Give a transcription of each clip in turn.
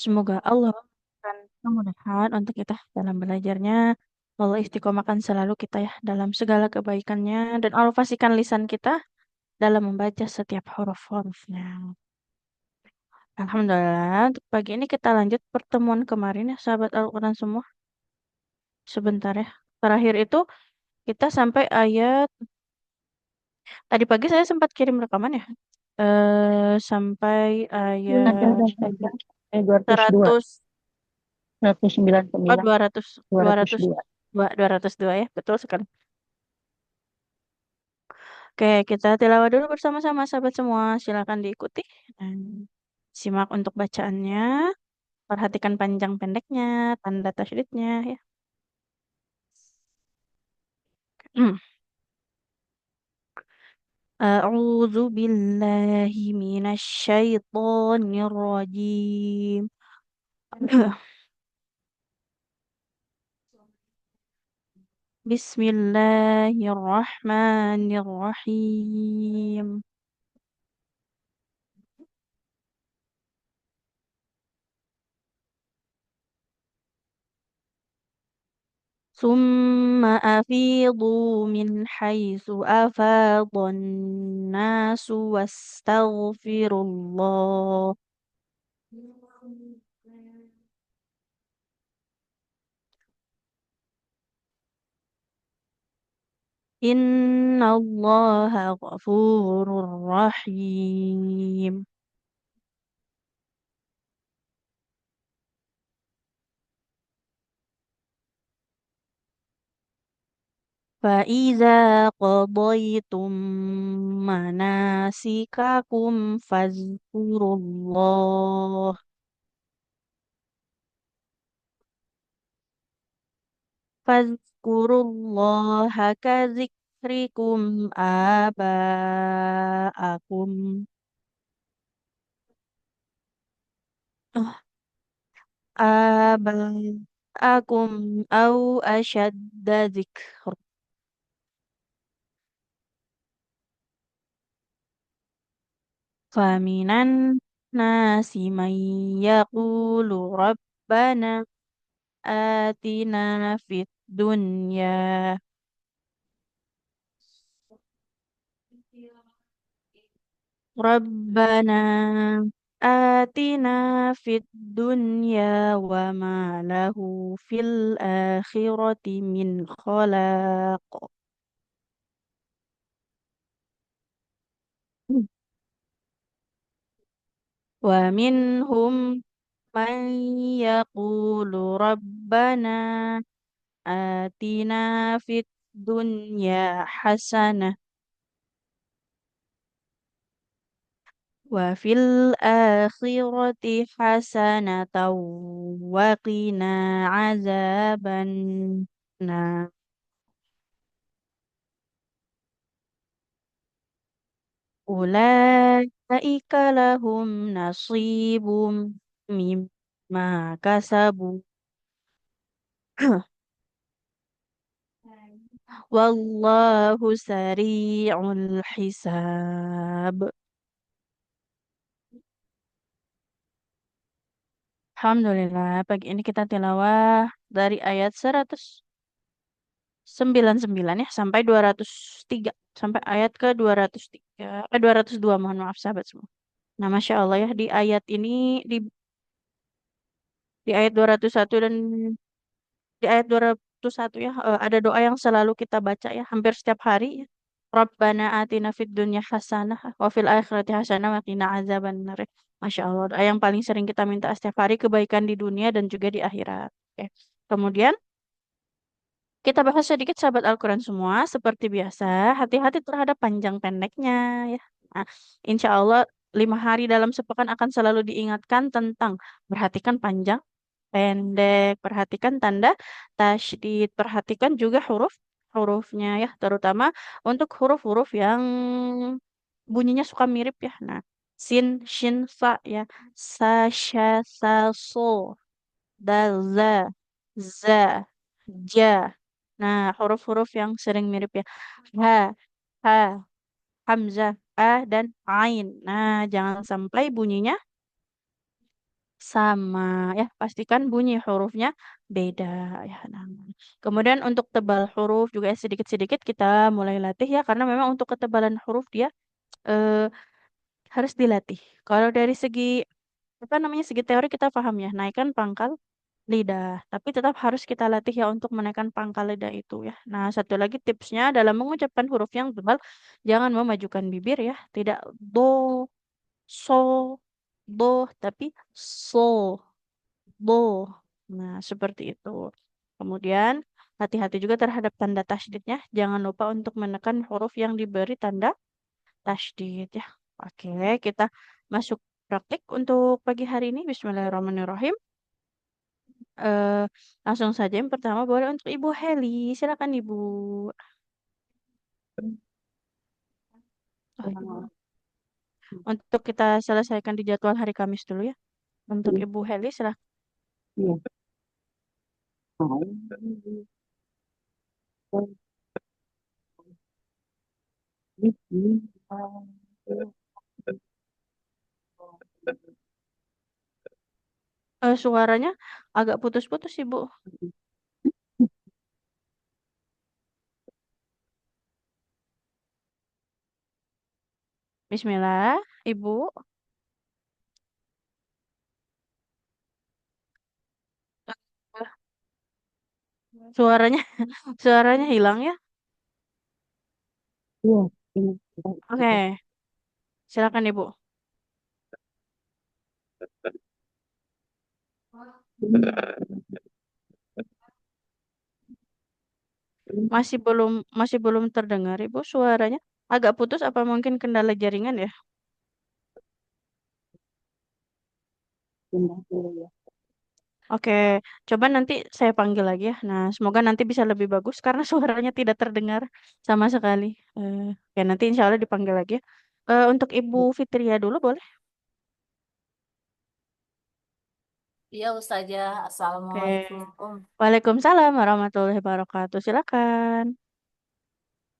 Semoga Allah memberikan kemudahan untuk kita dalam belajarnya. Allah istiqomahkan selalu kita ya dalam segala kebaikannya dan Allah pastikan lisan kita dalam membaca setiap huruf-hurufnya. Alhamdulillah, untuk pagi ini kita lanjut pertemuan kemarin ya, sahabat Al-Quran semua. Sebentar ya. Terakhir itu kita sampai ayat, tadi pagi saya sempat kirim rekaman ya. Sampai ayat Ada 202, 100, oh 199, 200, 200, 202. 202 ya, betul sekali. Oke, kita tilawah dulu bersama-sama sahabat semua. Silakan diikuti dan simak untuk bacaannya. Perhatikan panjang pendeknya, tanda tasydidnya ya. A'udzu billahi minasy syaithanir rajim. Bismillahirrahmanirrahim. ثم أفيضوا من حيث أفاض الناس واستغفروا الله إن الله غفور رحيم. فإذا قضيتم مناسككم فاذكروا الله كذكركم آباءكم آباءكم أو أشد ذكر. فمن الناس من يقول ربنا آتنا في الدنيا ربنا آتنا في الدنيا وما له في الآخرة من خلاق. ومنهم من يقول ربنا آتنا في الدنيا حسنة وفي الآخرة حسنة وقنا عذاب النار. أولئك لهم نصيب مما كسبوا والله سريع الحساب. Alhamdulillah, pagi ini kita tilawah dari ayat 199 ya sampai 203, sampai ayat ke 203, 202, mohon maaf sahabat semua. Nah, Masya Allah ya, di ayat ini, di ayat 201 dan di ayat 201 ya, ada doa yang selalu kita baca ya, hampir setiap hari ya. Rabbana atina fid dunya hasanah wa fil akhirati hasanah wa qina azabannar. Masya Allah, doa yang paling sering kita minta setiap hari, kebaikan di dunia dan juga di akhirat. Oke. Kemudian kita bahas sedikit sahabat Al-Quran semua. Seperti biasa, hati-hati terhadap panjang pendeknya ya. Nah, insya Allah 5 hari dalam sepekan akan selalu diingatkan tentang perhatikan panjang, pendek, perhatikan tanda tasydid, perhatikan juga hurufnya ya, terutama untuk huruf-huruf yang bunyinya suka mirip ya. Nah, sin, shin, sa ya, sa, sha, sa, so, dal, za, za, ja. Nah, huruf-huruf yang sering mirip ya. Ha, ha, hamzah, a, dan ain. Nah, jangan sampai bunyinya sama ya, pastikan bunyi hurufnya beda ya. Nah, kemudian untuk tebal huruf juga sedikit-sedikit kita mulai latih ya, karena memang untuk ketebalan huruf dia eh, harus dilatih. Kalau dari segi apa namanya, segi teori kita paham ya, naikkan pangkal lidah, tapi tetap harus kita latih ya untuk menaikkan pangkal lidah itu ya. Nah, satu lagi tipsnya dalam mengucapkan huruf yang tebal, jangan memajukan bibir ya, tidak do, so, do, tapi so, bo. Nah, seperti itu. Kemudian, hati-hati juga terhadap tanda tasydidnya. Jangan lupa untuk menekan huruf yang diberi tanda tasydid ya. Oke, kita masuk praktik untuk pagi hari ini. Bismillahirrahmanirrahim. Eh, langsung saja yang pertama boleh untuk Ibu Heli. Silakan Ibu. Oh, Ibu. Untuk kita selesaikan di jadwal hari Kamis dulu ya. Untuk Iya. Ibu Heli silakan. Iya. Suaranya agak putus-putus Ibu. Bismillah, Ibu. Suaranya suaranya hilang ya. Iya. Iya. Oke, silakan Ibu. Masih belum terdengar Ibu suaranya. Agak putus apa mungkin kendala jaringan ya? Pindah dulu ya. Oke, coba nanti saya panggil lagi ya. Nah, semoga nanti bisa lebih bagus karena suaranya tidak terdengar sama sekali. Oke, nanti insya Allah dipanggil lagi ya. Untuk Ibu Fitria dulu boleh? Iya Ustazah, Oke. Assalamualaikum. Waalaikumsalam warahmatullahi wabarakatuh. Silakan.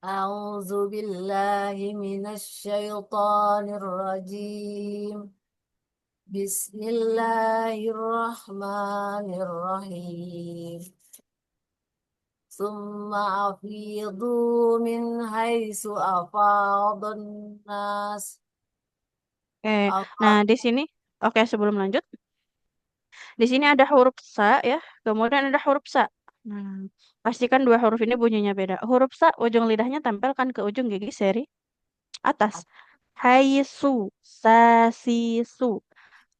A'udzu billahi minasy syaithanir rajim. Bismillahirrahmanirrahim. Summa afidu min haitsu afadun nas. Oke. Nah, Apa di sini, oke sebelum lanjut, di sini ada huruf sa ya, kemudian ada huruf sa. Nah, pastikan dua huruf ini bunyinya beda. Huruf sa, ujung lidahnya tempelkan ke ujung gigi seri atas. Haisu, sasisu. ya.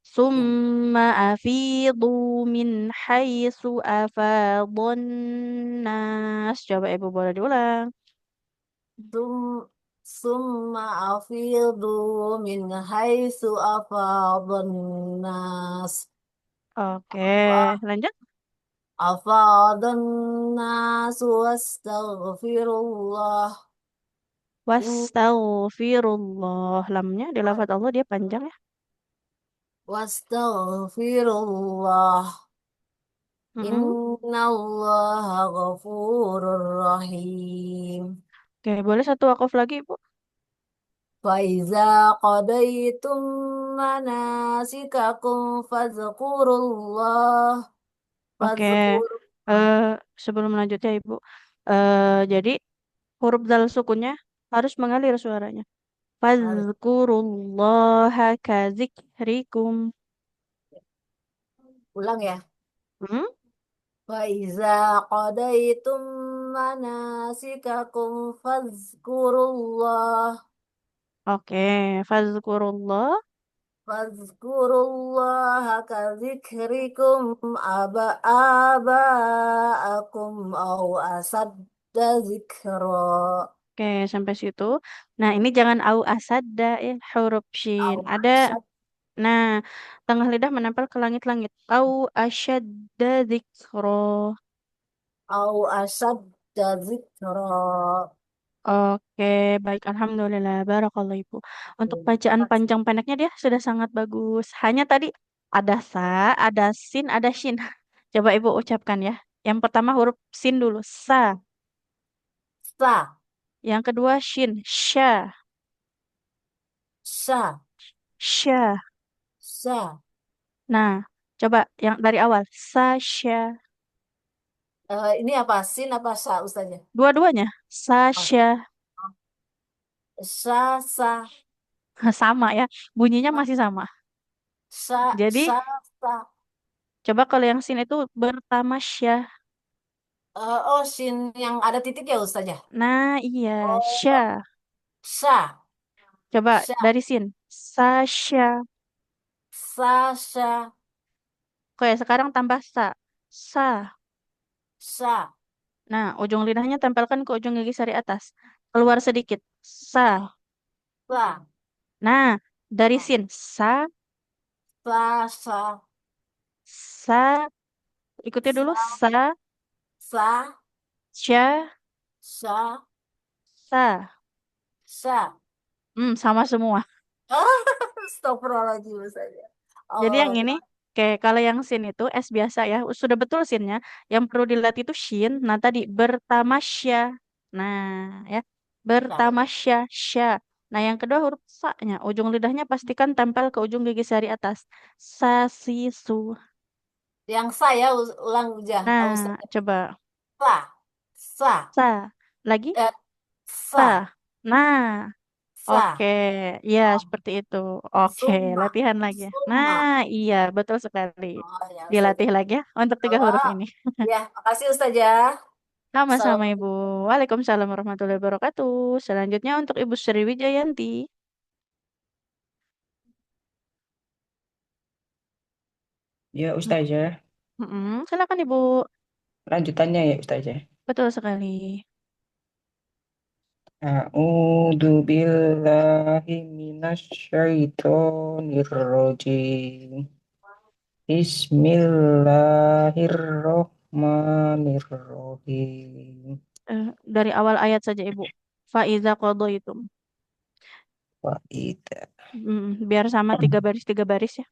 Summa afidu min haisu afadun nas. Coba Ibu boleh diulang. Sum, summa afidu min haitsu afadun nas. Oke, lanjut. أفاض الناس واستغفرullah. In Wastaghfirullah. Lamnya di lafadz Allah dia panjang ya. wastaghfirullah. Mm-mm. Innallaha ghafurur rahim. Oke, boleh satu wakaf lagi, Ibu? Faiza qadaitum manasikakum fazkurullah. Oke, Fazkur eh, sebelum lanjutnya Ibu, jadi huruf dal sukunnya harus mengalir suaranya. Fazkurullaha kadzikrikum. ulang ya. Hmm? Faiza qadaitum manasikakum fazkurullah. Oke, fazkurullah. Fazkurullaha kadzikrikum aba'akum au asadda zikra. Oke, sampai situ. Nah, ini jangan au asadda ya, huruf shin. Au Ada, asad nah, tengah lidah menempel ke langit-langit. Au asyadda dzikra. au asadda zikra. Oke, baik. Alhamdulillah. Barakallah, Ibu. Untuk bacaan panjang pendeknya dia sudah sangat bagus. Hanya tadi ada sa, ada sin, ada shin. Coba Ibu ucapkan ya. Yang pertama huruf sin dulu. Sa. Sa, Yang kedua shin. Sya. sa, Sya. sa. Nah, coba yang dari awal. Sasha. Ini apa? Sin apa sa Ustaznya? Dua-duanya. Oh, Sasha. sa, sa, Sama ya. Bunyinya masih sama. Jadi, sa, sa. coba kalau yang sin itu bertamasya. Oh, sin yang ada titik ya Ustaznya? Nah, iya. Oh, Sya. sa, Coba sa, dari sin. Sasha. sa, sa, Oke, sekarang tambah sa. Sa. sa, Nah, ujung lidahnya tempelkan ke ujung gigi sari atas. Keluar sedikit. Sa. sa, Nah, dari sin. Sa. sa, sa, Sa. Ikuti dulu. sa, Sa. sa, Sya. sa, Sa. sa. Sama semua. Ah, Astagfirullahaladzim Ustaznya. Jadi yang Oh, ini, kayak kalau yang sin itu S biasa ya, sudah betul sinnya. Yang perlu dilatih itu shin. Nah tadi bertamasya. Nah ya, ya. bertamasya, sya. Nah yang kedua huruf sa-nya, ujung lidahnya pastikan tempel ke ujung gigi sari atas. Sa, si, su. Yang saya ulang aja, Nah, Ustaznya. coba Sa, sa, sa. Lagi eh, sa. sa, Nah, oke, sa. ya Oh, seperti itu. Oke, summa, latihan lagi ya. Nah, summa. iya betul sekali. Oh ya Dilatih Ustaznya. lagi ya untuk tiga huruf Oh, ini. ya, makasih Ustazah. Sama-sama Ibu. Assalamualaikum. Waalaikumsalam warahmatullahi wabarakatuh. Selanjutnya untuk Ibu Sri Wijayanti. Ya Ustazah, Silakan Ibu. lanjutannya ya Ustazah. Betul sekali. A'udzu billahi minasyaitonir rajim. Bismillahirrahmanirrahim. Dari awal ayat saja Ibu. Faiza qadaitum. Wa ida Biar sama tiga baris ya.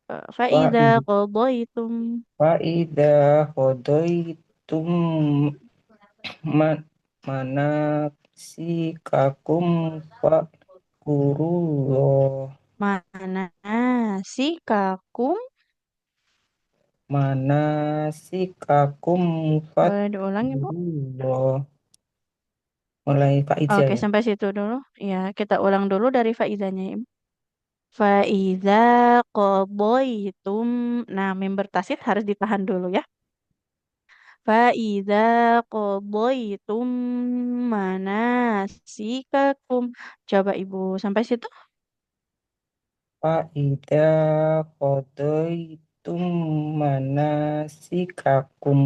wa Faiza ida qadaitum. wa ida qadaitum man manasikakum fadhkurullah Mana sih kakum? manasikakum Boleh diulang Ibu? fadhkurullah. Mulai Faiza Oke, ya. sampai situ dulu. Ya, kita ulang dulu dari faizanya Ibu. Faiza qadaitum. Nah, mim bertasit harus ditahan dulu ya. Faiza qadaitum manasikakum. Coba Ibu sampai situ. Faida qadaitum manasikakum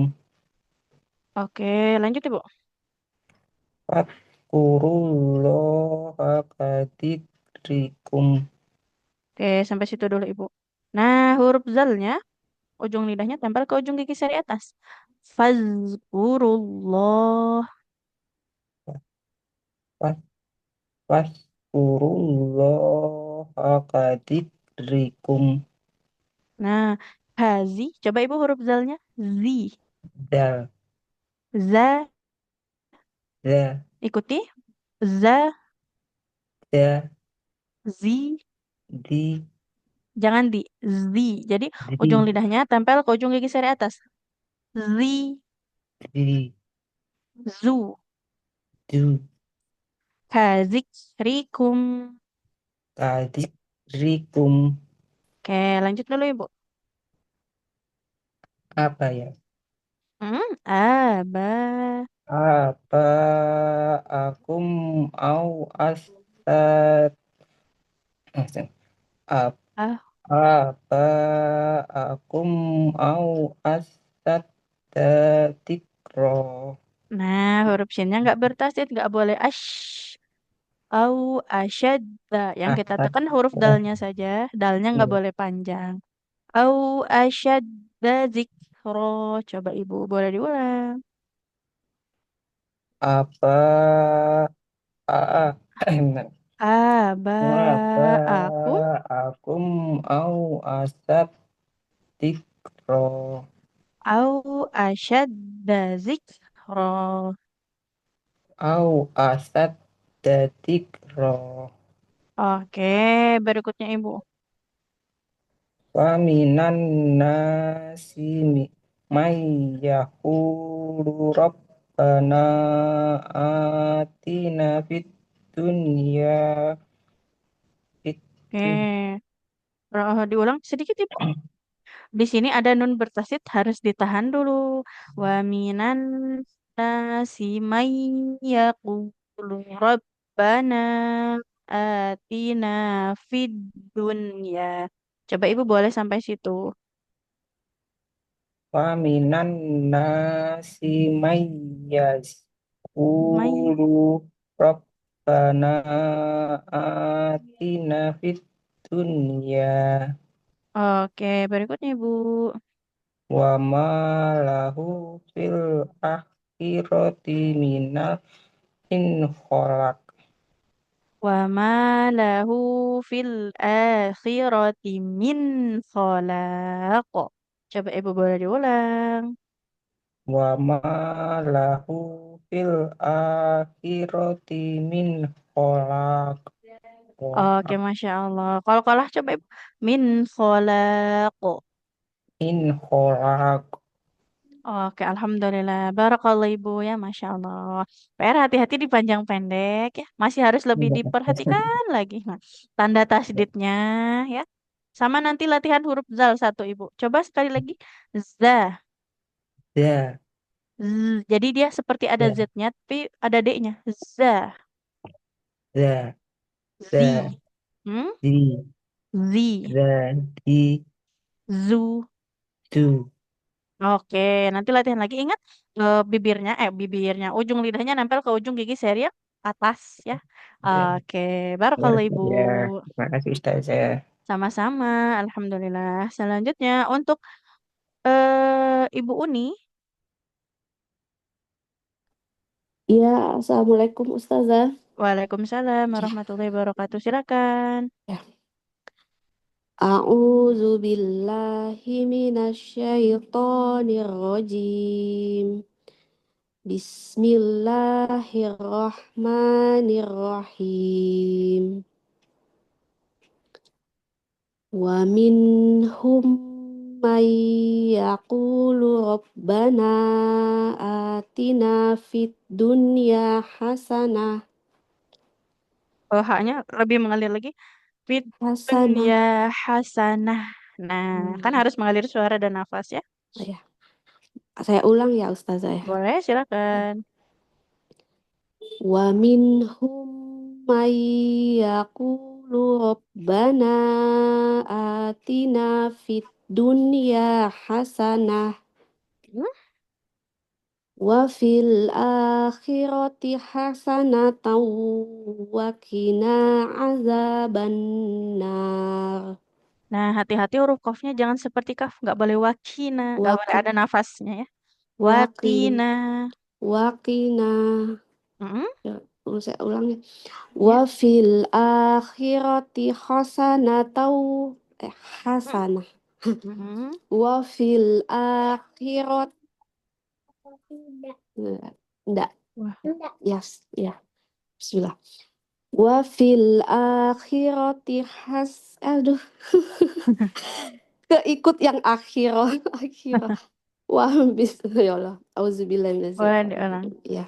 Oke, lanjut Ibu. fadhkurullaha kadikrikum. Oke, sampai situ dulu Ibu. Nah, huruf zalnya, ujung lidahnya tempel ke ujung gigi sari atas. Fazkurullah. Fas- Fadhkurullaha kadikrikum. Nah, hazi. Coba Ibu huruf zalnya. Zi. Dal, Za. da, Ikuti. Za. da, Zi. di, Jangan di. Zi. Jadi, ujung di, lidahnya tempel ke ujung gigi sari atas. Zi. di, Zu. du, Kazikrikum. kadikrikum. Oke, lanjut dulu Ibu. Apa ya? Aba. Apa akum au astat ap- Ah. apa akum au astat tikro Nah, huruf shinnya nggak bertasit, nggak boleh ash. Au asyadda. Yang kita astat tekan huruf dalnya saja. Dalnya nggak boleh panjang. Au asyadda zikro. Coba Ibu, boleh diulang. apa a Aba apa akum akum au astat tikro au asyadda zikro. au astat tikro. Oke, berikutnya Ibu. Wa minan nasi may yaqulu rabbana atina fid dunya itu. Oke. Diulang sedikit Ibu. Di sini ada nun bertasid harus ditahan dulu. Wa minan nasi may yaqulu rabbana atina fid dunya. Coba Ibu boleh sampai situ. Wa minan nasi may May. yaqulu rabbana atina fid dunya Oke, berikutnya Ibu. wa ma lahu fil akhirati minal in kholaq. Wa ma lahu fil akhirati min khalaq. Coba Ibu boleh diulang. Wa ma lahu fil akhirati min kholaq. Oke, Masya Allah. Kalau kalah coba Ibu. Min khalaq. In kholaq. Oke, Alhamdulillah. Barakallah Ibu ya, Masya Allah. PR hati-hati di panjang pendek ya. Masih harus lebih diperhatikan lagi. Nah, tanda tasdidnya ya. Sama nanti latihan huruf zal satu Ibu. Coba sekali lagi. Za. Ya, Z. Jadi dia seperti ada ya, Z-nya, tapi ada D-nya. Za. ya, ya, Zi. Hmm? di, Zi. za, di, Zu. du. Oke, nanti latihan lagi. Ingat bibirnya, ujung lidahnya nempel ke ujung gigi seri yang atas ya. Ya, Oke, barakallah Ibu. ya. Terima kasih Ustazah. Sama-sama, Alhamdulillah. Selanjutnya untuk Ibu Uni. Iya, Assalamualaikum Ustazah. Waalaikumsalam warahmatullahi wabarakatuh. Silakan. Ya. A'udzu billahi minasyaitonir rajim. Bismillahirrahmanirrahim. Wa minhum may yaqulu rabbana atina fid dunya hasanah Haknya lebih mengalir lagi. Fit hasanah. dunya hasanah. Nah, kan harus mengalir suara dan nafas ya. Oh ya, saya ulang ya Ustazah ya. Boleh, silakan. Wa minhum may yaqulu rabbana atina fid dunya hasanah Hmm? wa fil akhirati hasanatan wa qina azabannar. Nah, hati-hati huruf kofnya jangan seperti kaf, nggak boleh wakina, nggak boleh Waki, ada nafasnya ya. wakin, Wakina. wakina. Mm-mm. Ya, saya ulang ya. Wa Ya. fil akhirati hasanatan hasanah. Mm-mm. Wa fil akhirat enggak. Wah. Yes, ya. Bismillah. Wa fil akhirati aduh, keikut yang akhirah. Akhirah. Wah, bismillah. Ya Allah. Auzubillahi Boleh minasyaitonir diulang. rajim. Ya.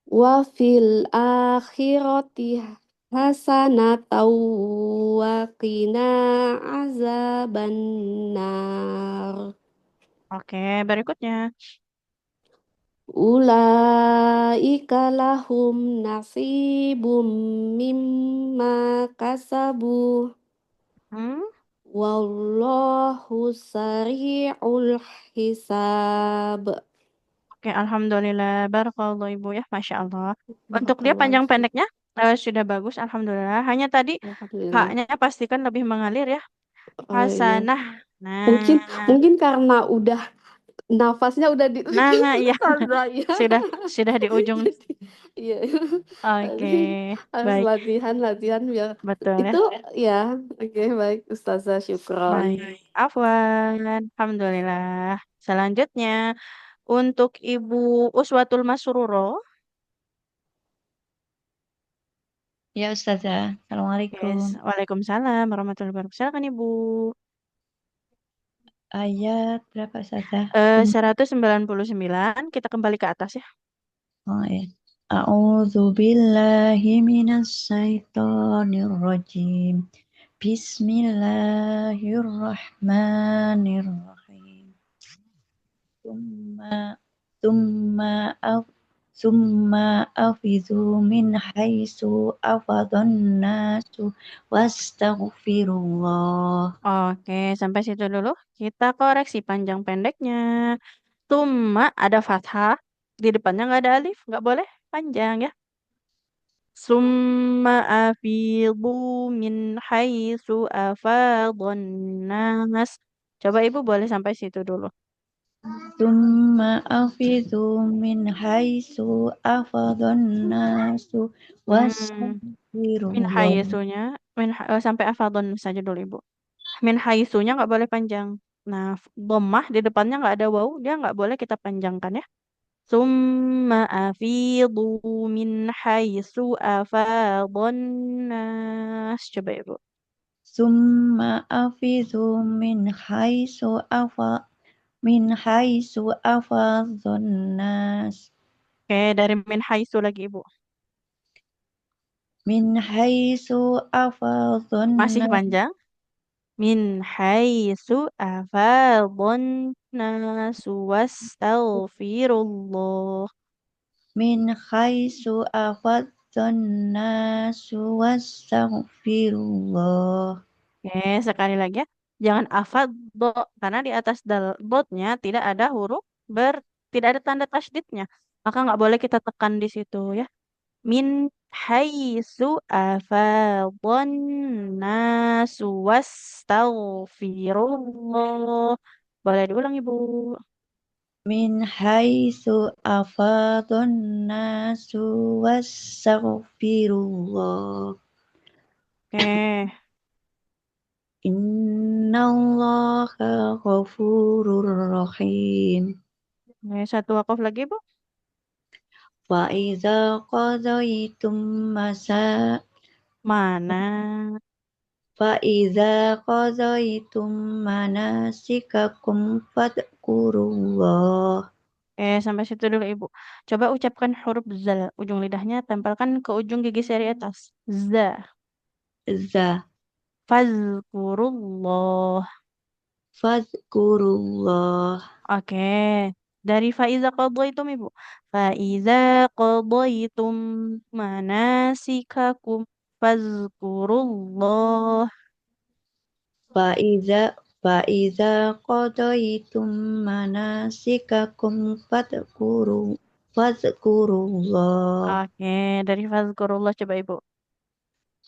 Wa fil akhirati hasanatan wa qina azabannar. Oke, berikutnya. Ulaika lahum nasibum mimma kasabu Hmm? wallahu sari'ul hisab. Oke, Alhamdulillah. Barakallah Ibu ya, Masya Allah. Untuk dia Barakallahu panjang fiik. pendeknya sudah bagus, Alhamdulillah. Hanya tadi Alhamdulillah. haknya pastikan lebih mengalir ya. Oh iya. Hasanah. Mungkin Nah, mungkin karena udah nafasnya udah di nah, iya. Ustazah, ya. Sudah di ujung nih. Jadi, iya. Oke, Harus baik. latihan biar Betul ya. itu ya. Oke, baik Ustazah, syukron. Baik. Afwan. Alhamdulillah. Selanjutnya, untuk Ibu Uswatul Masruro. Ya Ustazah, Yes. Assalamualaikum. Waalaikumsalam warahmatullahi wabarakatuh. Silakan Ibu. Ayat berapa saja? 199, kita kembali ke atas ya. Oh ya. A'udzu billahi minas syaitonir rajim. Bismillahirrahmanirrahim. Summa summa af summa afizu min haitsu afadhan nasu wastaghfirullah. Oke, sampai situ dulu. Kita koreksi panjang pendeknya. Tumma ada fathah, di depannya nggak ada alif, nggak boleh panjang ya. Summa afidu min haitsu afadhan nas. Coba Ibu boleh sampai situ dulu. Summa afizu min haitsu afadhan nasu Hmm, min wastaghfirullah. haitsunya sampai afadhan saja dulu Ibu. Min haitsunya nggak boleh panjang. Nah, dhammah di depannya nggak ada waw, dia nggak boleh kita panjangkan ya. Summa afidu min haitsu afadhan nas. Coba Ibu. Summa afizu min haitsu afadhan nas. Oke, dari min haitsu lagi Ibu. Min haitsu afadhan Masih nas. panjang. Min haitsu afadhan nas wastaghfirullah. Min haitsu afadhan nas wastaghfirullah. Oke, sekali lagi ya. Jangan afadho karena di atas dotnya tidak ada tidak ada tanda tasydidnya. Maka nggak boleh kita tekan di situ ya. Min haitsu afadhan nas wastaghfirullah. Boleh diulang Ibu. Min haitsu afadhan nasu wastaghfirullah. Oke. Innallaha ghafurur rahim. Oke, satu wakaf lagi Bu. Wa idza qadaitum masa Mana? fa idza qadaitum manasikakum fadhkurullah. Sampai situ dulu Ibu. Coba ucapkan huruf zal. Ujung lidahnya tempelkan ke ujung gigi seri atas. Za. Za Fazkurullah. fadhkurullah. Oke. Dari faiza qadaitum Ibu. Faiza qadaitum manasikakum fazkurullah. Faiza Faiza qadaitum manasikakum fadhkurullah. Oke, dari fazkurullah coba Ibu.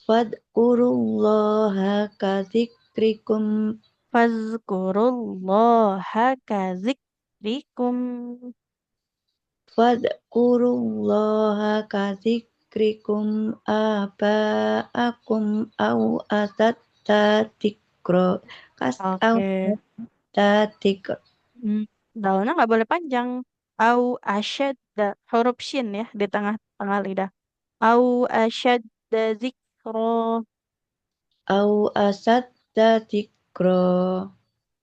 Fadhkurullaha kadzikrikum Fazkurullaha kazikrikum. Fadhkurullaha kadzikrikum aba'akum au asatta dzikra au Oke. dzikra Hmm, Dalnya nggak boleh panjang. Au asyadda huruf shin ya di tengah-tengah lidah. Au asyadda zikro. au asatta dzikra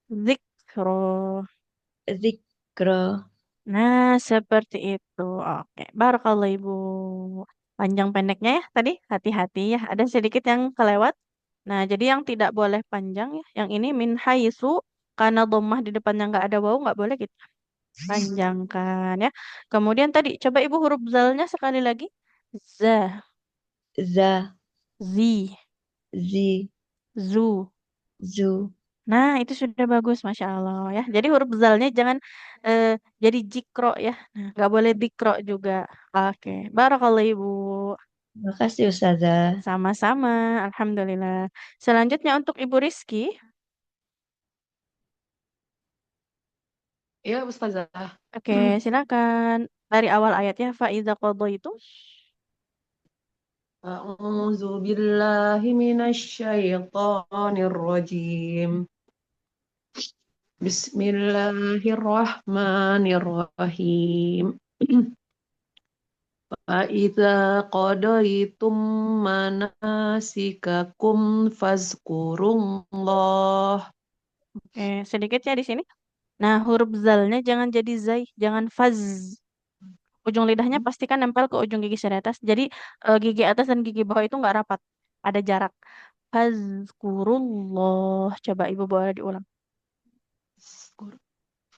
Zikro. dzikra. Nah, seperti itu. Oke, barakallah Ibu. Panjang pendeknya ya tadi, hati-hati ya. Ada sedikit yang kelewat. Nah, jadi yang tidak boleh panjang ya. Yang ini min haitsu karena dhammah di depannya nggak ada waw, nggak boleh kita panjangkan ya. Kemudian tadi coba Ibu huruf zalnya sekali lagi. Za, Za zi, zi zu. zu. Nah, itu sudah bagus, Masya Allah ya. Jadi huruf zalnya jangan eh, jadi jikro ya. Nah, nggak boleh dikro juga. Oke, barakallah Ibu. Makasih Ustazah. Sama-sama, Alhamdulillah. Selanjutnya untuk Ibu Rizky. Iya, Ustazah. Oke, silakan. Dari awal ayatnya, Fa'iza itu. A'udzu billahi minasyaitonir rajim. Bismillahirrahmanirrahim. Fa'idza qadaitum manasikakum fazkurullah. sedikit ya di sini. Nah, huruf zalnya jangan jadi zai, jangan faz. Ujung lidahnya pastikan nempel ke ujung gigi seri atas. Jadi gigi atas dan gigi bawah itu nggak rapat, ada jarak. Fazkurullah. Coba ibu boleh diulang.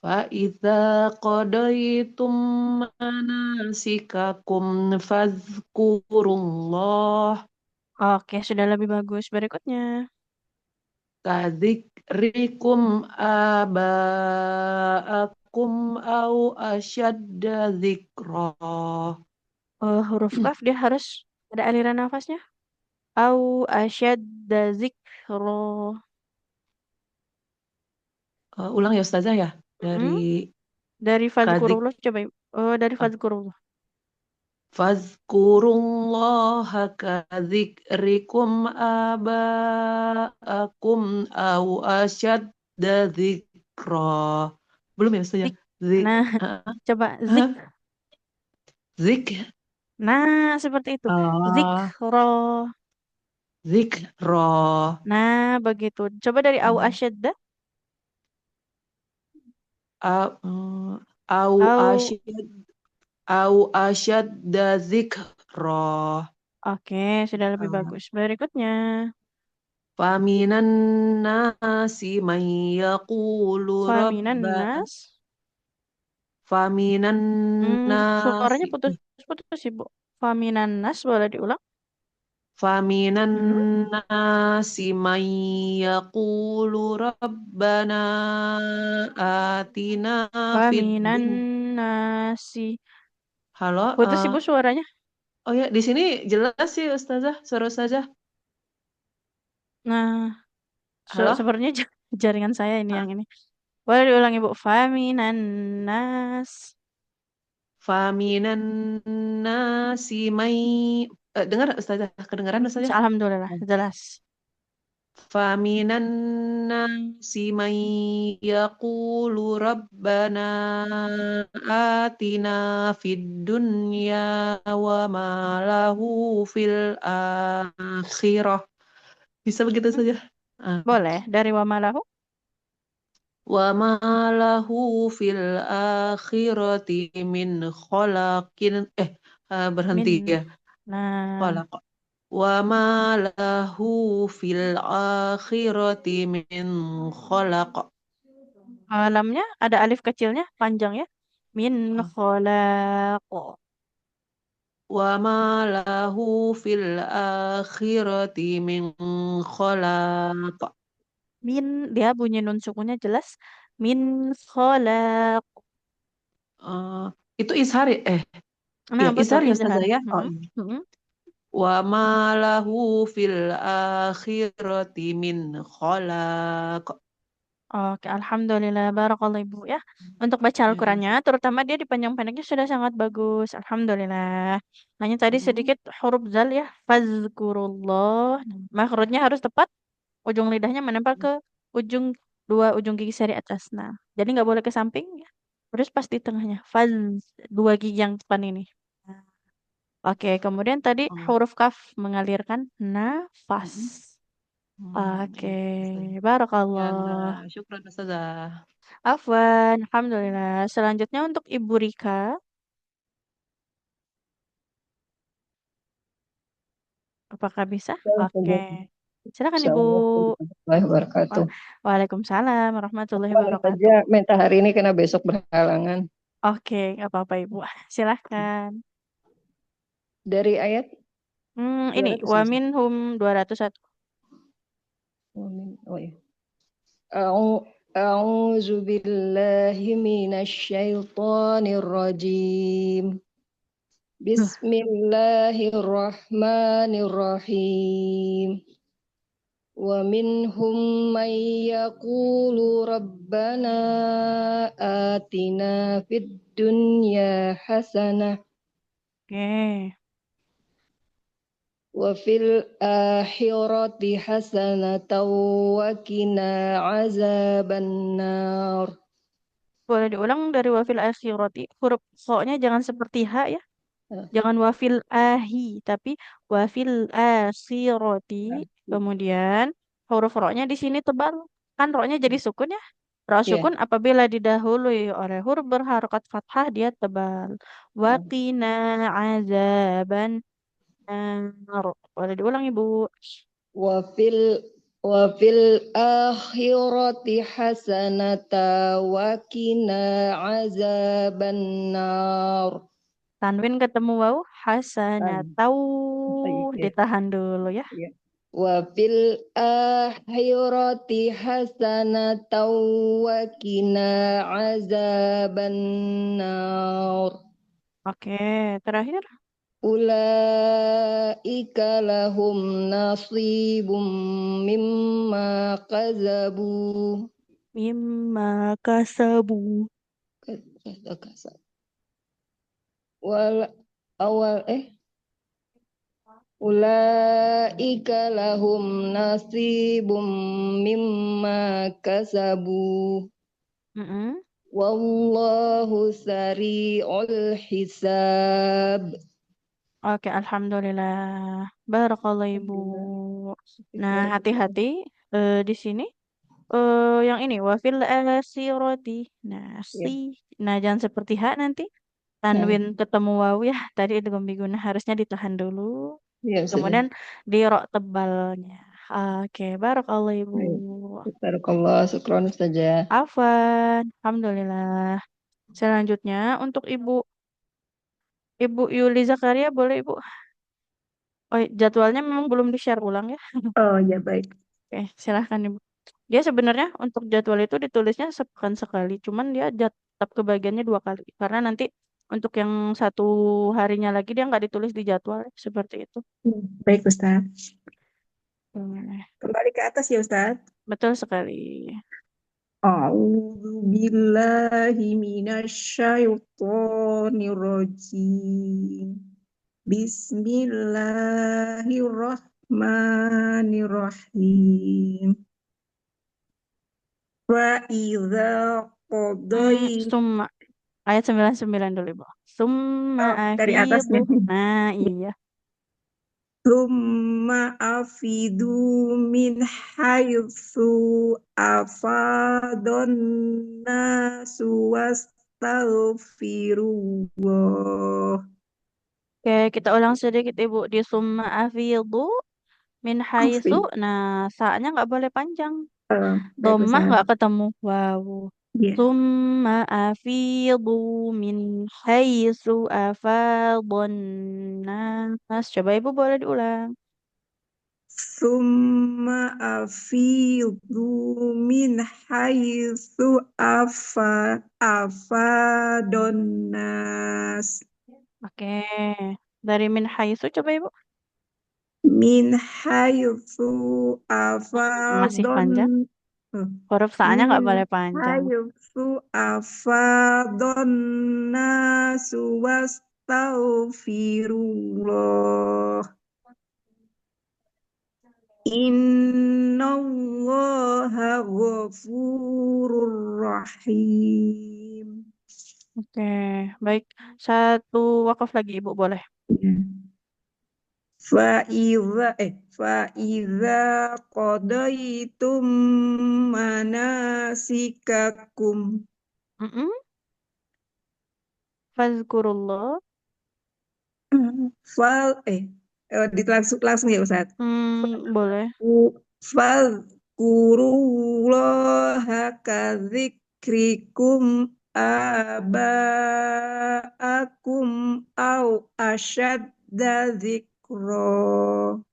فإذا قضيتم مناسككم فاذكروا الله Oke, sudah lebih bagus. Berikutnya. كذكركم آباءكم أو أشد ذكرا. Huruf kaf dia harus ada aliran nafasnya. Au asyadda zikro. Ulang ya Ustazah ya, Hmm? dari Dari kadik fazkurullah coba. Dari fazkurullah. fazkurullaha kadzikrikum aba'akum au asyadda dzikra. Belum ya Ustazah? Zik. Nah, coba zik. Zik. Nah, seperti itu. Zikro. Zikra. Nah, begitu. Coba dari au asyadda. Au Au. asyadda zikra. Oke, sudah lebih bagus. Berikutnya. Faminan nasi man yaqulu Faminan rabbana nas. Faminan Suaranya nasi putus-putus, Ibu. Faminan nas boleh diulang? Faminan Hmm? nasi man yaqulu rabbana atina fid Faminan nasi. Halo, Putus Ibu suaranya. oh ya, di sini jelas sih Ustazah, suara Ustazah. Nah, Halo? sepertinya jaringan saya ini yang ini. Boleh diulang Ibu. Faminan nas. Faminan nasi may dengar Ustazah, kedengaran Ustazah? Alhamdulillah, jelas. Faminan nasi may yaqulu rabbana atina fid dunya wa ma lahu fil akhirah. Bisa begitu saja? Boleh dari wamalahu? Wa ma lahu fil akhirati min khalaqin berhenti Min. ya. Nah, Khalaq. Wa ma lahu fil akhirati min khalaq. lamnya ada alif kecilnya panjang ya. Min khalaq. Wa ma lahu fil akhirati min khalaq. Min dia bunyi nun sukunnya jelas. Min khalaq. Itu ishar ya? Nah, Ya betul ishar ya izhar. Ustazah ya? Oh, Mm-mm, iya. mm-mm. Wa ma lahu fil akhirati min khalaq. Oke, alhamdulillah, barakallah Ibu ya. Untuk baca Al-Qur'annya, terutama dia dipanjang-pendeknya sudah sangat bagus. Alhamdulillah. Hanya tadi sedikit huruf zal ya. Fazkurullah. Makhrajnya harus tepat. Ujung lidahnya menempel ke ujung dua ujung gigi seri atas. Nah, jadi nggak boleh ke samping ya. Terus pas di tengahnya. Faz dua gigi yang depan ini. Nah, oke, kemudian tadi huruf kaf mengalirkan nafas. Oke, Ya, barakallah. syukran Ustazah. Afwan, alhamdulillah. Selanjutnya untuk Ibu Rika, apakah bisa? Oke. Silakan Ibu. Warahmatullahi wabarakatuh. Waalaikumsalam warahmatullahi Maaf saja wabarakatuh. minta hari ini karena besok berhalangan. Oke, nggak apa-apa Ibu. Silahkan. Dari ayat Ini 200 wa ya? minhum 201. Oh ya. A'udzu billahi minasyaitonir rajim. Bismillahirrahmanirrahim. Wa minhum man yaqulu rabbana atina fid dunya hasanah Oke. wa fil akhirati hasanatan wa qina azabannar. Boleh diulang dari wafil akhirati. Huruf kho-nya jangan seperti H ya. Jangan wafil ahi, tapi wafil akhirati. Kemudian huruf ro-nya di sini tebal. Kan roknya jadi sukun ya. Rok Iya. sukun apabila didahului oleh huruf berharokat fathah dia tebal. Waqina azaban nar. Boleh diulang Ibu. Wafil wafil akhirati hasanata wa qina azabannar. Tanwin ketemu waw. Hasanatau. Iya. Ditahan dulu ya. Iya. Wafil akhirati hasanata wa qina azabannar. Oke, terakhir. Ulaika lahum nasibum mimma kazabu. Mimma kasabu. Wal awal ulaika lahum nasibum mimma kasabu. Mm-mm. Wallahu sari'ul hisab. Oke, alhamdulillah. Barakallah Ibu. Nah, hati-hati di sini. Yang ini wafil asiroti. Nah, Ya. Nah, jangan seperti hak nanti. Tanwin ketemu waw ya. Tadi itu guna harusnya ditahan dulu. Ya, sudah. Kemudian di rok tebalnya. Oke, barakallah Ibu. Barakallah, syukron saja. Afwan. Alhamdulillah. Selanjutnya untuk Ibu Yuli Zakaria boleh Ibu. Oh, jadwalnya memang belum di-share ulang ya. Oh ya baik. Oke, silahkan Ibu. Dia sebenarnya untuk jadwal itu ditulisnya sepekan sekali, cuman dia tetap kebagiannya 2 kali. Karena nanti untuk yang satu harinya lagi dia nggak ditulis di jadwal, seperti itu. Baik Ustadz. Hmm, Kembali ke atas ya Ustadz. betul sekali. A'udzu billahi minasyaitonir rajim. Bismillahirrahmanirrahim. Wa idza qadai Summa ayat 99 dulu, Ibu. Summa dari atasnya. afidu. Nah, iya. Tsumma afidu min haitsu afadun nasu wastaghfirullah. Oke, kita ulang sedikit, Ibu. Di summa afidu min haitsu. Afi. Nah, saatnya nggak boleh panjang. Baik Dhammah Ustaz. nggak ketemu. Wow. Iya. Summa afidu min haitsu afadun nas. Coba Ibu boleh diulang. Tsumma afidu min haitsu afadun nas. Oke. Dari min haitsu coba Ibu. Min haitsu Masih afadun. panjang. Huruf saanya nggak Min boleh panjang. haitsu afadun nasu wastaghfirullah. Innallaha ghafurur rahim. Oke, baik. Satu wakaf lagi Ibu boleh. Ya. Fa'iza qadaitum manasikakum. Mm-mm. Fazkurullah. Fal langsung ya Ustaz. Boleh. Fadhkurullaha kadzikrikum aba'akum au asyadda dzikra.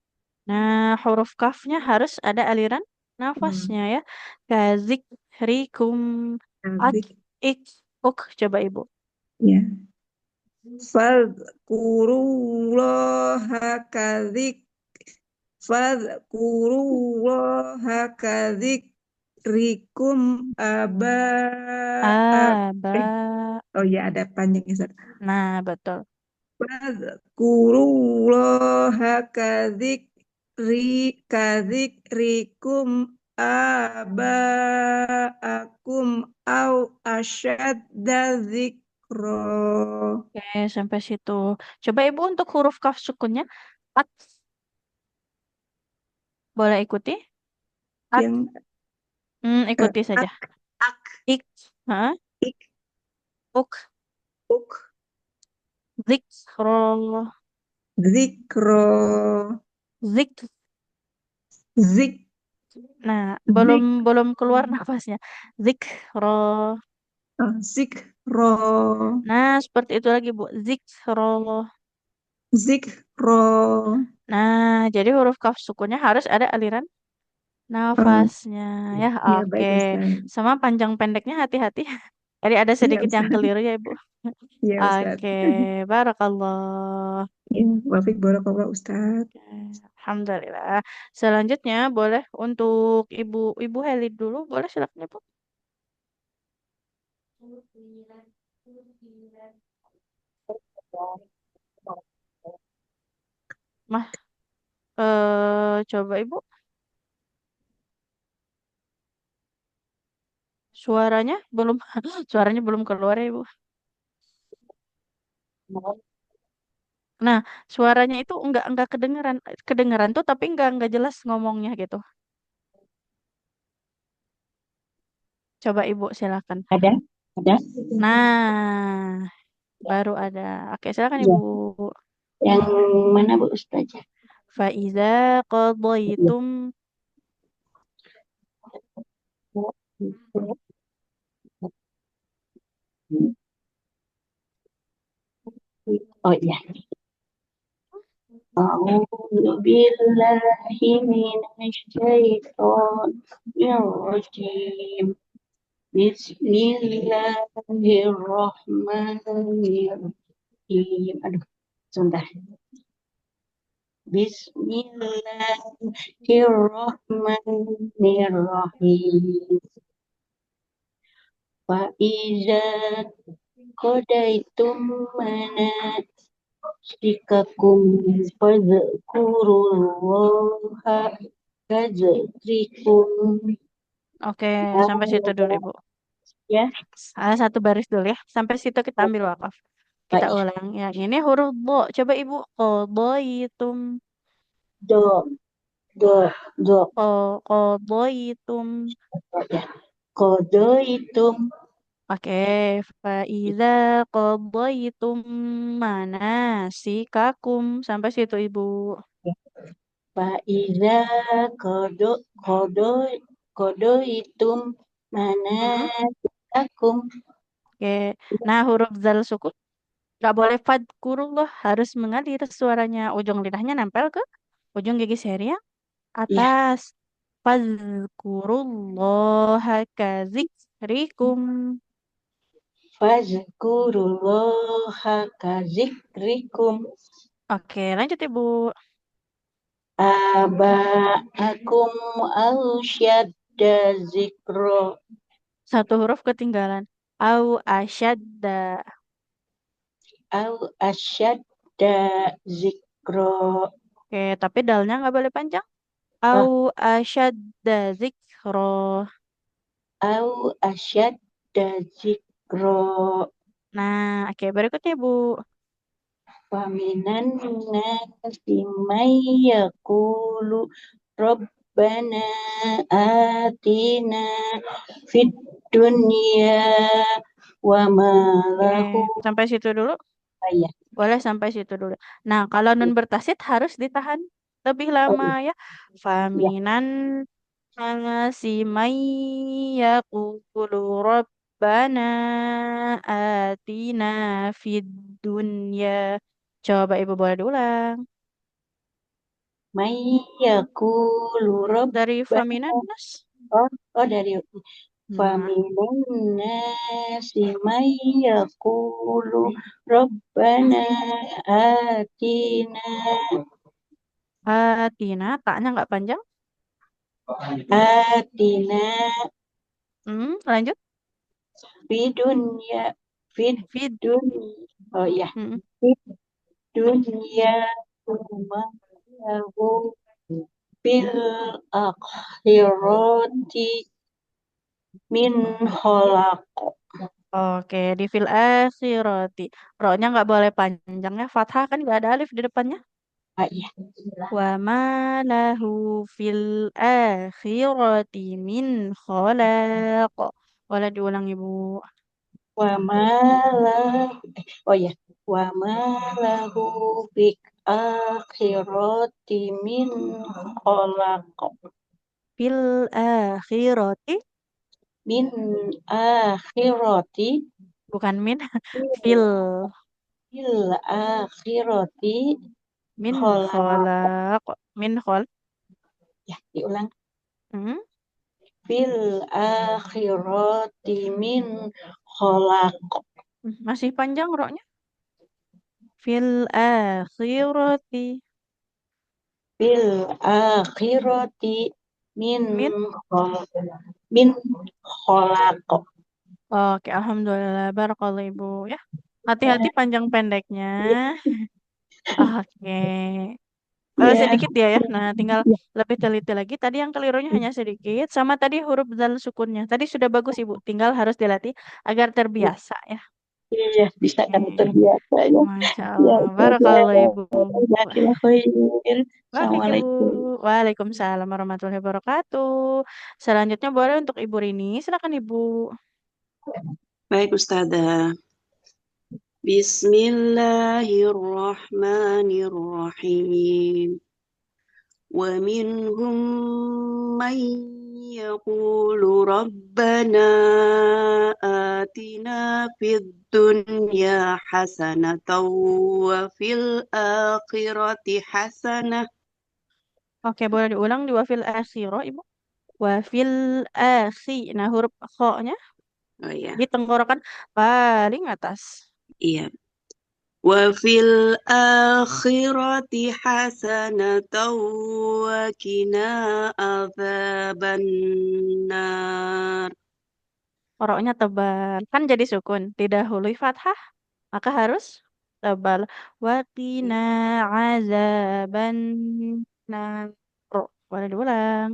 Nah, huruf kafnya harus ada aliran nafasnya ya. Kazik, rikum, ak, Kadzik, ik, uk. Coba Ibu. ya. Fadhkurullaha kadzikrikum Aba. oh ya ada panjangnya Ustaz. Nah, betul. Fadhkurullaha kadzikrikum aba'akum au asyadda dzikra. Oke, sampai situ. Coba Ibu untuk huruf kaf sukunnya. At. Boleh ikuti? At. Yang Ikuti saja. Ak. Ik, ha? Ik. Uk, Uk. zikro, Zikro. zik. Zik. Nah, Zik. belum keluar nafasnya. Zikro. Zikro. Nah, seperti itu lagi, Bu. Zikro. Zikro. Nah, jadi huruf kaf sukunnya harus ada aliran nafasnya. Ya, Ya, oke. baik Ustaz. Sama panjang pendeknya hati-hati. Jadi ada Iya, sedikit yang Ustaz. keliru ya, Ibu. Iya, Ustaz. Oke, barakallah. Ya, wafik barakallah Ustaz. Oke, alhamdulillah. Selanjutnya boleh untuk Ibu Heli dulu, boleh silakan Ibu. Mah, coba Ibu, suaranya belum suaranya belum keluar ya, Ibu. Nah, suaranya itu enggak kedengeran. Kedengeran tuh tapi enggak jelas ngomongnya gitu. Coba Ibu silakan. Ada? Nah, baru ada. Oke, silakan Ya. Ibu. Yang mana Bu Ustazah? Faiza qadaitum. Oh iya. A'udzu billahi minasyaitonir rajim. Bismillahirrahmanirrahim. Aduh, sebentar. Bismillahirrahmanirrahim. Wa iza qadaitum manasikakum fadhkurullaha kadzikrikum. Oke, sampai situ dulu Ibu. Ya, Satu baris dulu ya. Sampai situ kita ambil wakaf. Kita baik. ulang. Yang ini huruf bo. Coba Ibu. Qadaitum. Do, do, do. Qadaitum. Ya. Qadaitum Oke, faiza qadaitum manasikakum. Sampai situ Ibu. Faiza kodo itum manasikakum. Oke. Nah, huruf zal sukun nggak boleh fadkurullah, harus mengalir suaranya. Ujung lidahnya nempel ke ujung gigi seri yang Ya, atas. Fadkurullaha kadzikrikum. fazkurullaha kadzikrikum. Oke, lanjut Ibu. Aba'akum ausyadda zikro. Satu huruf ketinggalan. Au asyadda. Au asyadda zikro. Oke, tapi dalnya nggak boleh panjang. Oh, Au asyadda zikro. au asyadda zikro. Nah, oke berikutnya Ibu. Waminan nasi may yaqulu Rabbana atina fid dunya wa ma lahu. Oke, sampai situ dulu. Ya. Boleh sampai situ dulu. Nah, kalau nun bertasid harus ditahan lebih lama ya. Ya. Faminan nasi may yaqulu Rabbana atina fid dunya. Coba Ibu boleh diulang. May yaqulu Dari Rabbana. faminan nas. Dari Nah, Faminan nasi may yaqulu Rabbana atina atina, taknya nggak panjang. atina Lanjut. Fidunya Fid. dunya. Oh ya, Mm. fid dunya lahu bil akhirati min khalaq. Oke, di fil akhirati. Ro-nya nggak boleh panjang ya. Fathah kan nggak ada alif di depannya. Iya. Wa ma lahu fil akhirati min khalaq. Boleh diulang Ibu. Wa malahu oh ya, wa malahu fil akhirati min khalaq. Fil akhirati Min akhirati bukan min fil fil akhirati min khalaq. khalaq. Min khol. Ya, diulang. Hmm? Fil akhirati min khalaq. Masih panjang roknya. Fil akhirati Fil akhirati min min. min khalaq. Oke, alhamdulillah. Barakallah Ibu ya. Hati-hati panjang pendeknya. Oke. Ya, Sedikit dia ya. Nah, tinggal lebih teliti lagi. Tadi yang kelirunya hanya sedikit. Sama tadi huruf dal sukunnya. Tadi sudah bagus Ibu. Tinggal harus dilatih agar terbiasa ya. iya, bisa kan Oke. terbiasa ya. Masya Ya, Allah. Barakallah Ibu. jazakallah khair. Baik Ibu. Assalamualaikum. Waalaikumsalam warahmatullahi wabarakatuh. Selanjutnya boleh untuk Ibu Rini. Silakan Ibu. Baik Ustazah. Bismillahirrahmanirrahim. Wa minhum man yaqulu rabbana atina fid dunya hasanatan wa fil akhirati hasanah. Oke, boleh diulang di wafil akhirah Ibu. Wafil akhi. Nah, huruf kho-nya Oh ya, di tenggorokan paling atas. iya. Wa fil akhirati hasanatan wa qina adzabannar. Oroknya tebal. Kan jadi sukun. Didahului fathah. Maka harus tebal. Waqina azaban nar. Boleh diulang.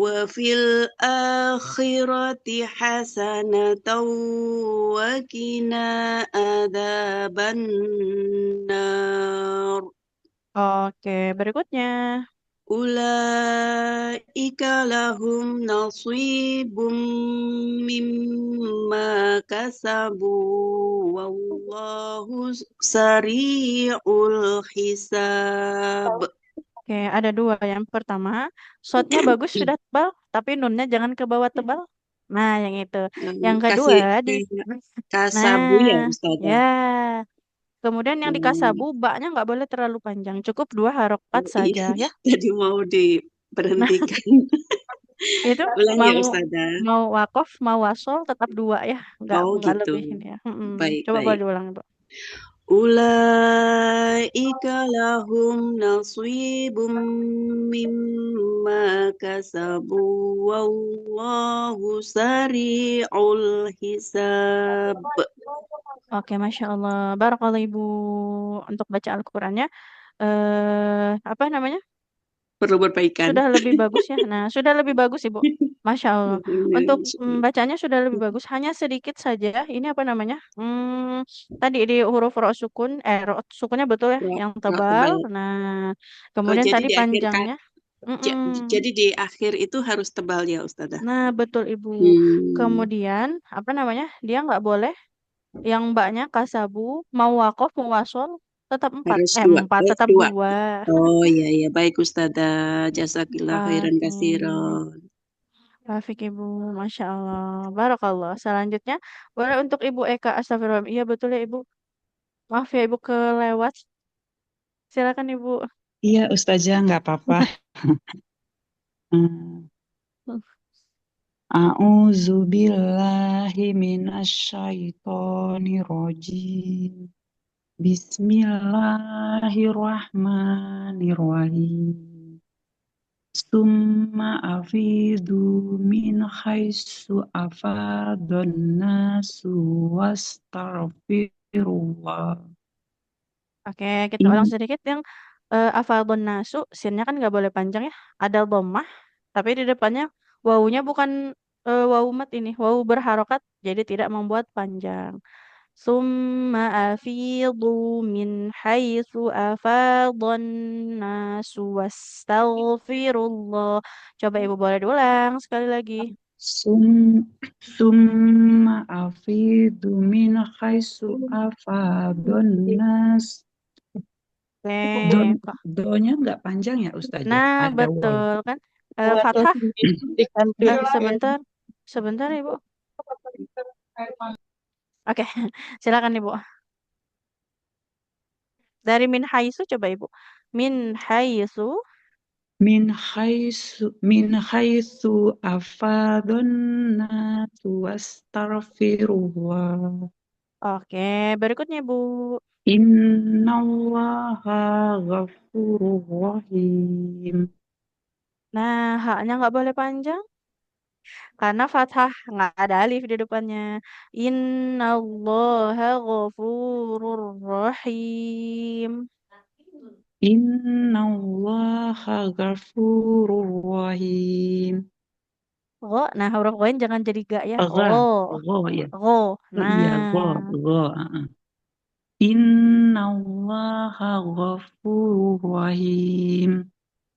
Wa fil akhirati hasanatan wa qina adzabannar. Oke, berikutnya. Ulaika lahum nasibum mimma kasabu wallahu sari'ul hisab. Oke, ada dua. Yang pertama, shotnya bagus sudah tebal, tapi nunnya jangan ke bawah tebal. Nah, yang itu. Yang kedua, Kasih di kasabu ya nah, Ustazah. ya. Kemudian yang di kasabu, baknya nggak boleh terlalu panjang. Cukup 2 harokat saja, Iya, ya. tadi mau Nah, diberhentikan. itu Ulang ya mau Ustazah. mau wakof, mau wasol, tetap 2 ya. Nggak Oh nggak gitu. lebih ini ya. Baik, Coba boleh baik. diulang, Ibu. Ulaika lahum nasibum mimma kasabu wallahu sari'ul hisab. Oke, Masya Allah. Barakallah Ibu untuk baca Al-Qurannya. Apa namanya? Perlu berbaikan. Sudah lebih bagus ya. Nah, sudah lebih bagus Ibu. Masya Allah. Untuk bacanya sudah lebih bagus. Hanya sedikit saja. Ini apa namanya? Tadi di huruf ro sukun. Ro sukunnya betul ya. Roh, Yang roh tebal. tebal. Nah, Oh, kemudian jadi tadi di akhir panjangnya. Mm-mm. jadi di akhir itu harus tebal ya Ustazah. Nah, betul Ibu. Hmm, Kemudian, apa namanya? Dia nggak boleh yang mbaknya kasabu, mau wakof, mau wasol, tetap 4. harus dua. Empat, Harus tetap dua. 2. Oh iya iya baik Ustazah. Jazakillah khairan Oke. kasiron. Rafiq Ibu, Masya Allah. Barakallah. Selanjutnya, boleh untuk Ibu Eka. Astagfirullah. Iya betul ya Ibu. Maaf ya Ibu kelewat. Silakan Ibu. Iya, Ustazah, nggak apa-apa. Hmm. A'udzu billahi minasyaitonir rajim. Bismillahirrahmanirrahim. Summa afidu min haitsu afadun nasu wastaghfirullah. Oke, kita ulang sedikit yang afadun nasu. Sinnya kan nggak boleh panjang ya. Ada dhammah. Tapi di depannya wawunya bukan wawu mat ini. Wawu berharokat. Jadi tidak membuat panjang. Summa afidu min haitsu afadhan nasu wastaghfirullah. Coba Ibu boleh diulang sekali lagi. Sum summa afidu min haitsu afadun nas. Oke. Donya nggak panjang ya Ustazah? Nah, Ada waw. betul kan? Waktu Fathah. di kantin Sebentar. Sebentar, Ibu. Oke, silakan Ibu. Dari min haitsu coba Ibu. Min haitsu. Min haitsu afadun nasu wastaghfirullah. Oke, berikutnya Bu. Innallaha ghafurur rahim. Nah, haknya nggak boleh panjang karena fathah nggak ada alif di depannya. Innallaha ghafurur rahim. Innallaha ghafurur rahim. Gho, nah huruf ghoin jangan jadi ga ya. Gha, Gho, gha ya. gho. Iya, gha, Nah, gha. Innallaha ghafurur rahim.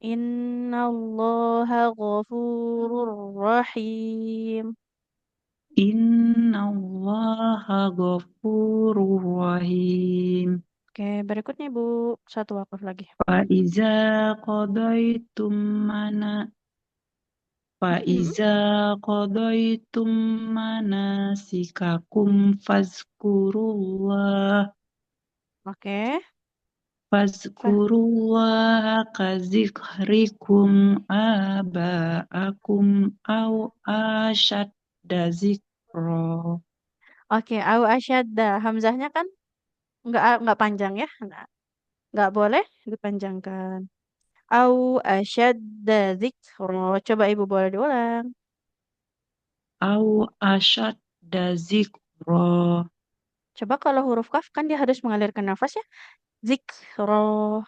innallaha ghafurur rahim. Innallaha ghafurur rahim. Oke, berikutnya Bu. Satu wakaf lagi. Faiza qadaitum mana Faiza qadaitum manasikakum Oke. fazkurullaha kazikrikum aba'akum au ashadda zikra. Oke, au asyadda. Hamzahnya kan nggak panjang ya. Nggak boleh dipanjangkan. Au asyadda dzikra. Coba Ibu boleh diulang. Au ashadda zikra. Coba kalau huruf kaf kan dia harus mengalirkan nafas ya. Dzikra.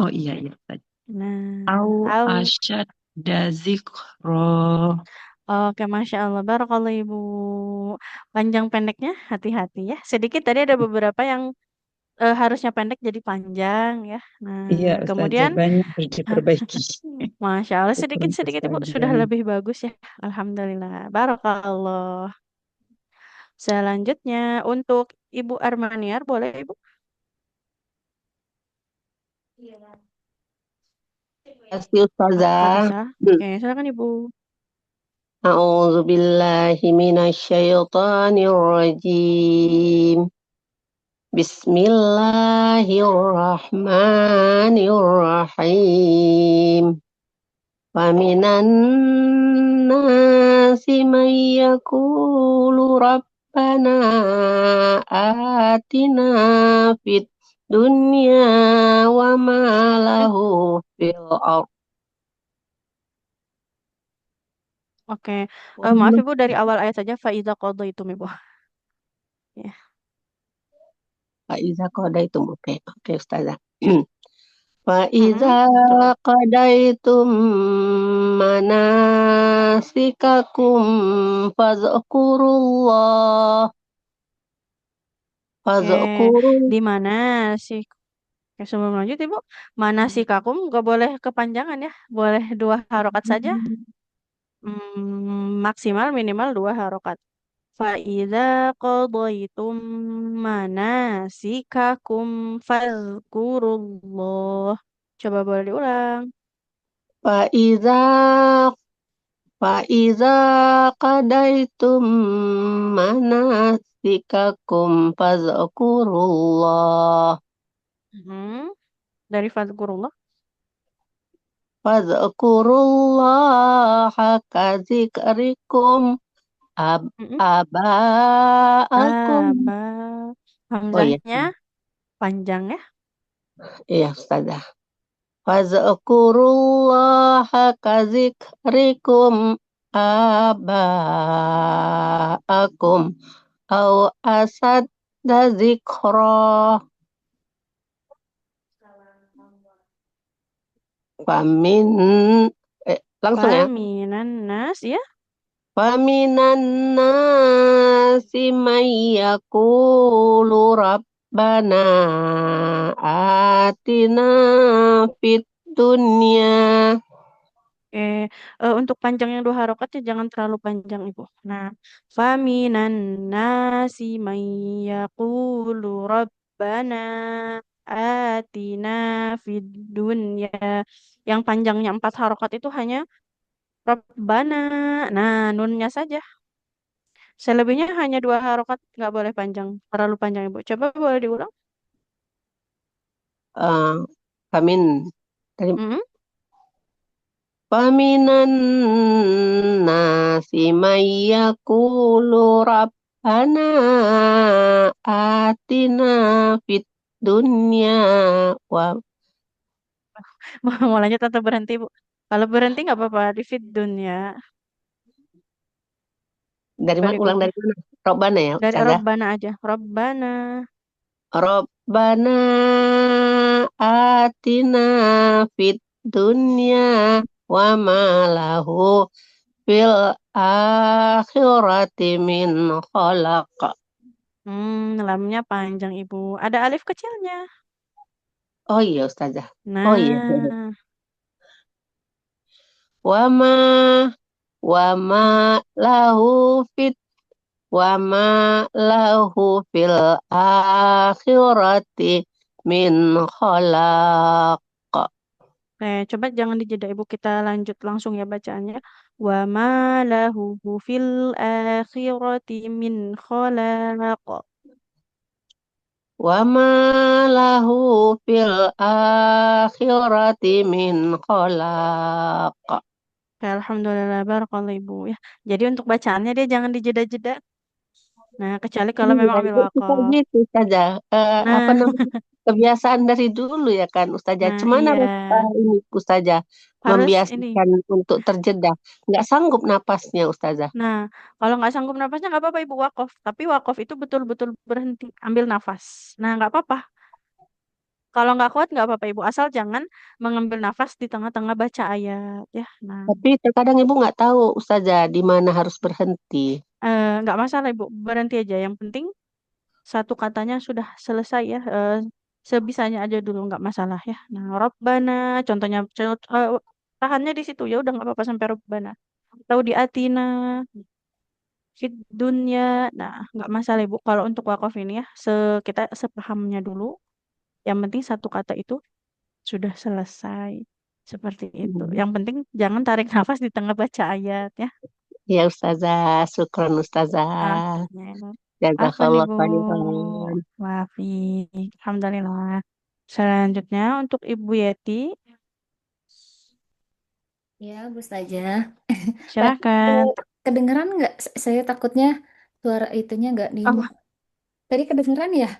Oh iya iya tadi. Nah, Au au. ashadda zikra. Oke, Masya Allah. Barakallah Ibu. Panjang pendeknya hati-hati ya. Sedikit tadi ada beberapa yang harusnya pendek jadi panjang ya. Nah, Iya, Ustazah kemudian banyak nih diperbaiki. Masya Allah Ukuran sedikit-sedikit Ibu sudah panjang. lebih bagus ya. Alhamdulillah. Barakallah. Selanjutnya untuk Ibu Armaniar boleh Ibu? Kasih Ustazah. Bisa. Oke, silakan Ibu. A'udzu billahi minasyaitonir rajim. Bismillahirrahmanirrahim. Wa minan nasi may yaqulu rabbana atina fid dunya wa ma lahu fil ardh. Oke. Maaf Ibu dari awal ayat saja faiza qadaitum Ibu. Ya. Faiza qadaitum. Oke Ustazah. Faiza Betul. qadaitum manasikakum fazkurullah Oke. fazkurullah Di mana sih? Oke, sebelum lanjut Ibu, mana sih kakum nggak boleh kepanjangan ya. Boleh 2 harokat saja. Maksimal minimal 2 harokat. Faiza qadaitum manasikakum fazkurullah. Coba boleh diulang. faiza faiza qadaitum manasikakum fazkurullah Dari fazkurullah. fazkurullah kadzikrikum aba'akum. Aba. Oh iya, Hamzahnya panjang ya. iya Ustazah. Fazkurullaha kadzikrikum aba'akum au asadda zikra. Famin langsung ya. Faminan nas ya. Faminan nasi من يقول ربنا آتنا في الدنيا. Untuk panjang yang 2 harokat ya jangan terlalu panjang Ibu. Nah, faminan nasi may yaqulu rabbana atina fid dunya. Yang panjangnya 4 harokat itu hanya rabbana. Nah, nunnya saja. Selebihnya hanya 2 harokat, nggak boleh panjang, terlalu panjang Ibu. Coba boleh diulang? Eh, Famin dari Mm-mm. Faminan nasi may yaqulu rabbana atina fid dunya wa Mau lanjut atau berhenti Bu? Kalau berhenti nggak apa-apa, di feed dunya. dari mana, Balik ulang dulu. dari mana? Robbana ya, Dari Ustazah. Robbana aja. Robbana. Robbana atina fid dunya wa ma lahu fil akhirati min khalaq. Lamnya panjang Ibu. Ada alif kecilnya. Oh iya Ustazah. Oh iya. Nah, Wa ma lahu fit wa ma lahu fil akhirati min khalaq. coba jangan dijeda Ibu. Kita lanjut langsung ya bacaannya. Wa ma lahu fil akhirati min khalaq. Wa ma lahu fil akhirati min khalaq. Alhamdulillah, barakallah Ibu ya. Jadi untuk bacaannya dia jangan dijeda-jeda. Nah, kecuali kalau Iya, memang ambil itu kita wakaf. gitu saja. Apa Nah, namanya, kebiasaan dari dulu ya kan Ustazah. nah Cuman iya. harus ini Ustazah Harus ini. membiasakan untuk terjeda. Nggak sanggup napasnya Ustazah. Nah, kalau nggak sanggup nafasnya nggak apa-apa Ibu wakaf. Tapi wakaf itu betul-betul berhenti, ambil nafas. Nah, nggak apa-apa. Kalau nggak kuat nggak apa-apa Ibu. Asal jangan mengambil nafas di tengah-tengah baca ayat ya. Nah, Tapi terkadang Ibu nggak tahu Ustazah di mana harus berhenti. nggak masalah Ibu. Berhenti aja. Yang penting satu katanya sudah selesai ya. Sebisanya aja dulu nggak masalah ya. Nah, Robbana contohnya tahannya di situ ya udah nggak apa-apa sampai Robbana. Tahu di atina fit dunya. Nah, nggak masalah Ibu. Kalau untuk wakaf ini ya, kita sepahamnya dulu. Yang penting satu kata itu sudah selesai. Seperti itu. Hmm. Yang penting jangan tarik nafas di tengah baca ayat ya. Ya Ustazah, syukron Ustazah. Amin. Apa nih Jazakallah Bu? khairan. Wafi. Alhamdulillah. Selanjutnya untuk Ibu Yeti, Ya, Bu Saja. Tadi silakan. kedengeran nggak? Saya takutnya suara itunya nggak di. Oh, Tadi kedengeran ya?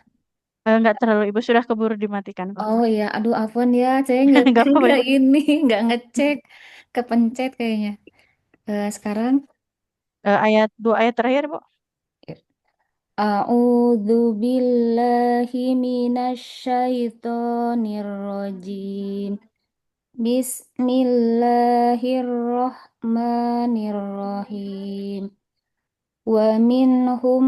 nggak terlalu Ibu sudah keburu dimatikan kok. Oh ya, aduh afwan ya, saya nggak Nggak apa-apa nggak Ibu. ini, nggak ngecek, kepencet kayaknya. Sekarang, Ayat 2 ayat terakhir Bu. A'udzu billahi minasyaitonir rajim. Bismillahirrahmanirrahim. Wa minhum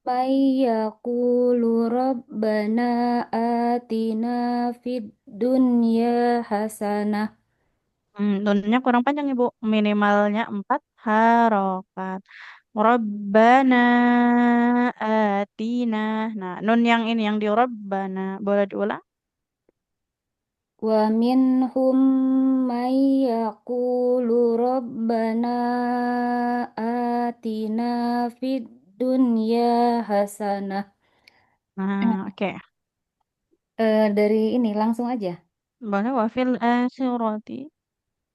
may yaqulu rabbana atina fid dunya hasanah. Nunnya kurang panjang Ibu. Minimalnya 4 harokat. Rabbana atina. Nah, nun yang ini yang di Rabbana. Boleh diulang? Wa minhum may yaqulu rabbana atina fid dunya hasanah. Nah, oke. Dari ini langsung aja. Boleh wafil akhirati.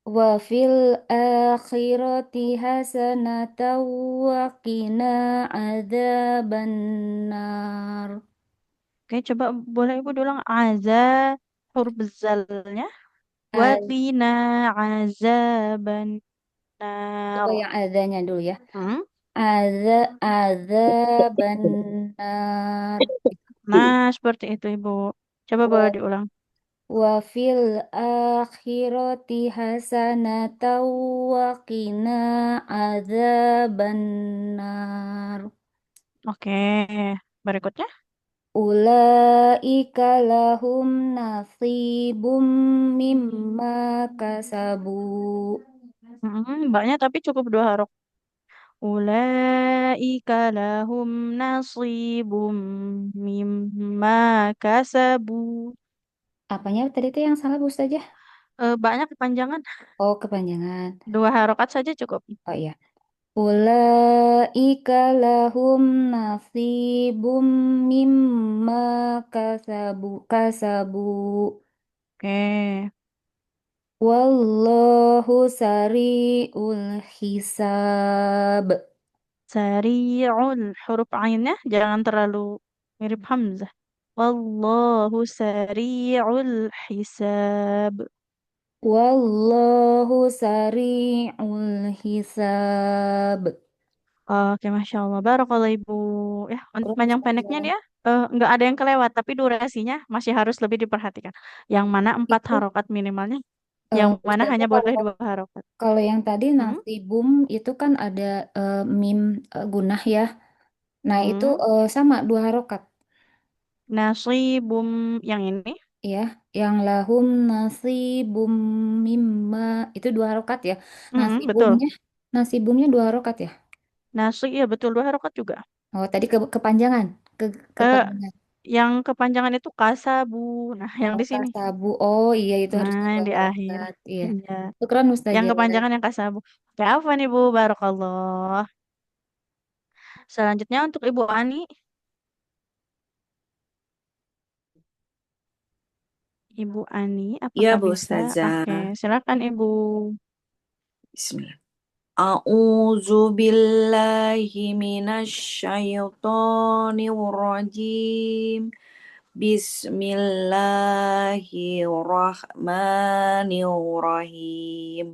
Wa fil akhirati hasanatan wa qina adzabannar. Oke, coba boleh Ibu diulang. Huruf zalnya. Az- Waqina azaban Coba nar. yang adzanya dulu ya. Hmm? Adzabannar. Nah, seperti itu Ibu. Coba boleh Wa diulang. wa fil akhirati hasanatan wa qina adzabannar. Oke. Berikutnya. Ulaika lahum nasibum mimma kasabu. Banyak tapi cukup 2 huruf. Ulaika lahum nasibum mimma kasabu. Apanya tadi itu yang salah Bu Ustazah? Banyak kepanjangan. Oh, kepanjangan. 2 harokat saja cukup. Oh iya. Ulaika lahum nasibum mimma kasabu. Oke. Wallahu sari'ul hisab. Sari'ul. Huruf ainnya jangan terlalu mirip hamzah. Wallahu sari'ul hisab. Wallahu sari'ul hisab. Oke, Masya Allah. Barakallah Ibu. Ya, untuk Terus panjang pendeknya Ustazah, dia nggak ada yang kelewat, tapi durasinya masih harus lebih diperhatikan. Yang mana 4 itu harokat minimalnya, yang mana hanya Ustazah boleh 2 harokat. kalau yang tadi Hmm? nasibum itu kan ada mim gunah ya. Nah, itu Hmm. sama 2 harokat Nasibum yang ini. ya. Yang lahum nasibum mimma itu 2 harokat ya. Betul. Nasibumnya 2 harokat ya. Nasib ya betul 2 harokat juga. Oh, tadi kepanjangan. Eh, Kepanjangan. yang kepanjangan itu kasabu. Nah, yang Oh, di sini. kasabu. Oh, iya itu Nah, harusnya yang dua di akhir. harokat. Iya. Iya. Syukran Yang Ustazah. kepanjangan yang kasabu. Oke, apa nih Bu? Barakallah. Selanjutnya untuk Ibu Ani. Ibu Ani, Ya, apakah Bu bisa? Ustazah. Oke, silakan Ibu. Bismillah. A'udzu billahi minasyaitonir rajim. Bismillahirrahmanirrahim.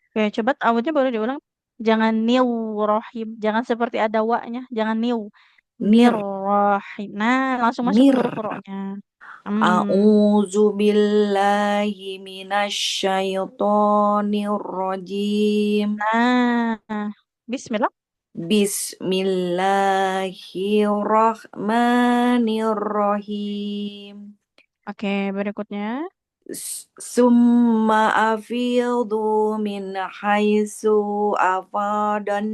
Oke, coba awalnya boleh diulang. Jangan niu rohim, jangan seperti ada wa-nya, jangan niu. Nir, Nirrohim. Nah, langsung masuk nir. huruf ro-nya. Hmm. A'udzu billahi minasyaitonir rajim. Nah, Bismillah. Bismillahirrahmanirrahim. Oke, berikutnya. Summa afidhu min haitsu afadan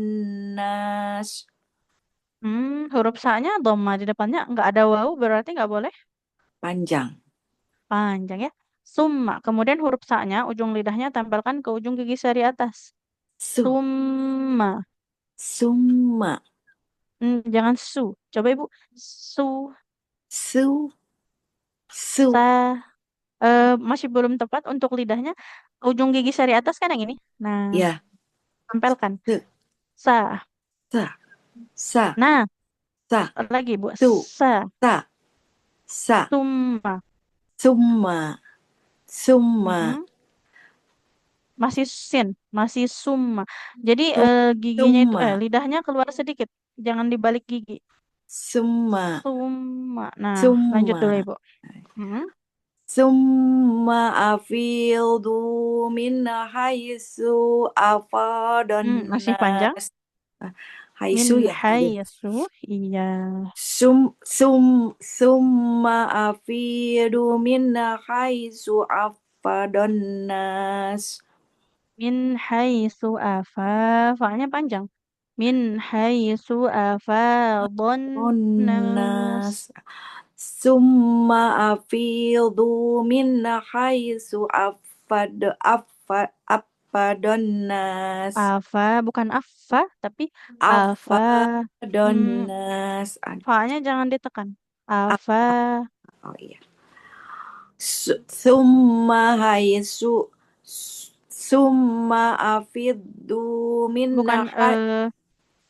nas. Huruf sa-nya dhamma di depannya nggak ada wawu berarti nggak boleh Panjang. panjang ya. Summa. Kemudian huruf sa-nya ujung lidahnya tempelkan ke ujung gigi sari atas. Su. Summa. Summa. Jangan su. Coba Ibu. Su. Su. Su. Sa. Masih belum tepat untuk lidahnya. Ujung gigi sari atas kan yang ini. Nah, Ya. tempelkan. Su. Sa. Sa. Sa. Nah, Sa. lagi Bu. Su. Sa. Sa. Sa. Summa. Summa. Summa. Mm-mm. Masih sin. Masih summa. Jadi giginya itu, Summa. lidahnya keluar sedikit. Jangan dibalik gigi. Summa. Summa. Nah, lanjut Summa. dulu Ibu. Mm-mm. Summa afidhu min haitsu afadan Masih panjang. nas. Min Haitsu ya. haitsu. Iya. Summa afidhu min haitsu afadan nas. Min haitsu afa. Fa-nya panjang. Min haitsu afadhan nas. Nas. Summa afidhu min haitsu afadan nas. Afa bukan afa tapi afa. Afadan Hmm, nas. fa-nya jangan ditekan. Afa. Oh iya. Summa haitsu summa afidhu min Bukan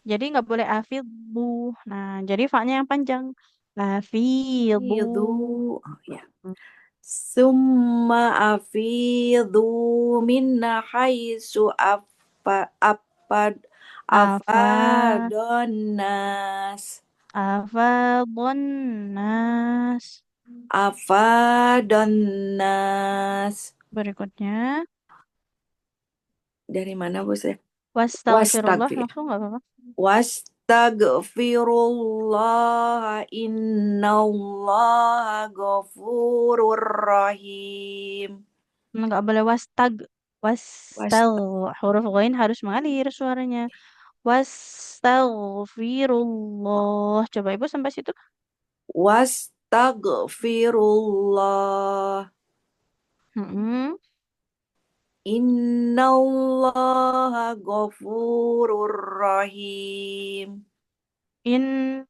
jadi nggak boleh afidhu. Nah, jadi fa-nya yang panjang. Afidhu. haitsu. Oh iya. Summa afidhu min haitsu Afa. afadun nas. Afadhan nas. Afadun nas. Berikutnya. Dari mana Bu? Wastaghfirullah Wastagfir. langsung nggak apa-apa. Wastaghfirullah innallaha ghafurur rahim. Nggak boleh wastag. Huruf ghain harus mengalir suaranya. Wastaghfirullah. Coba Ibu sampai situ. Wastaghfirullah Mm-mm. innallaha ghafurur rahim. Innallaha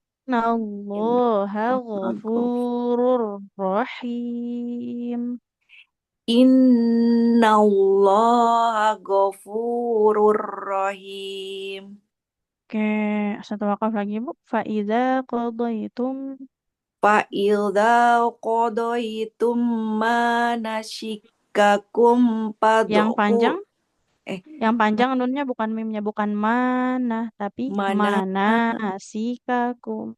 ghafurur rahim. Innallaha ghafurur rahim. Oke, satu wakaf lagi Bu. Fa'idza qadaitum. Fa'idza qadaitum manasikakum Yang panjang, fad'u nunnya bukan mimnya, bukan mana, tapi mana manasikakum.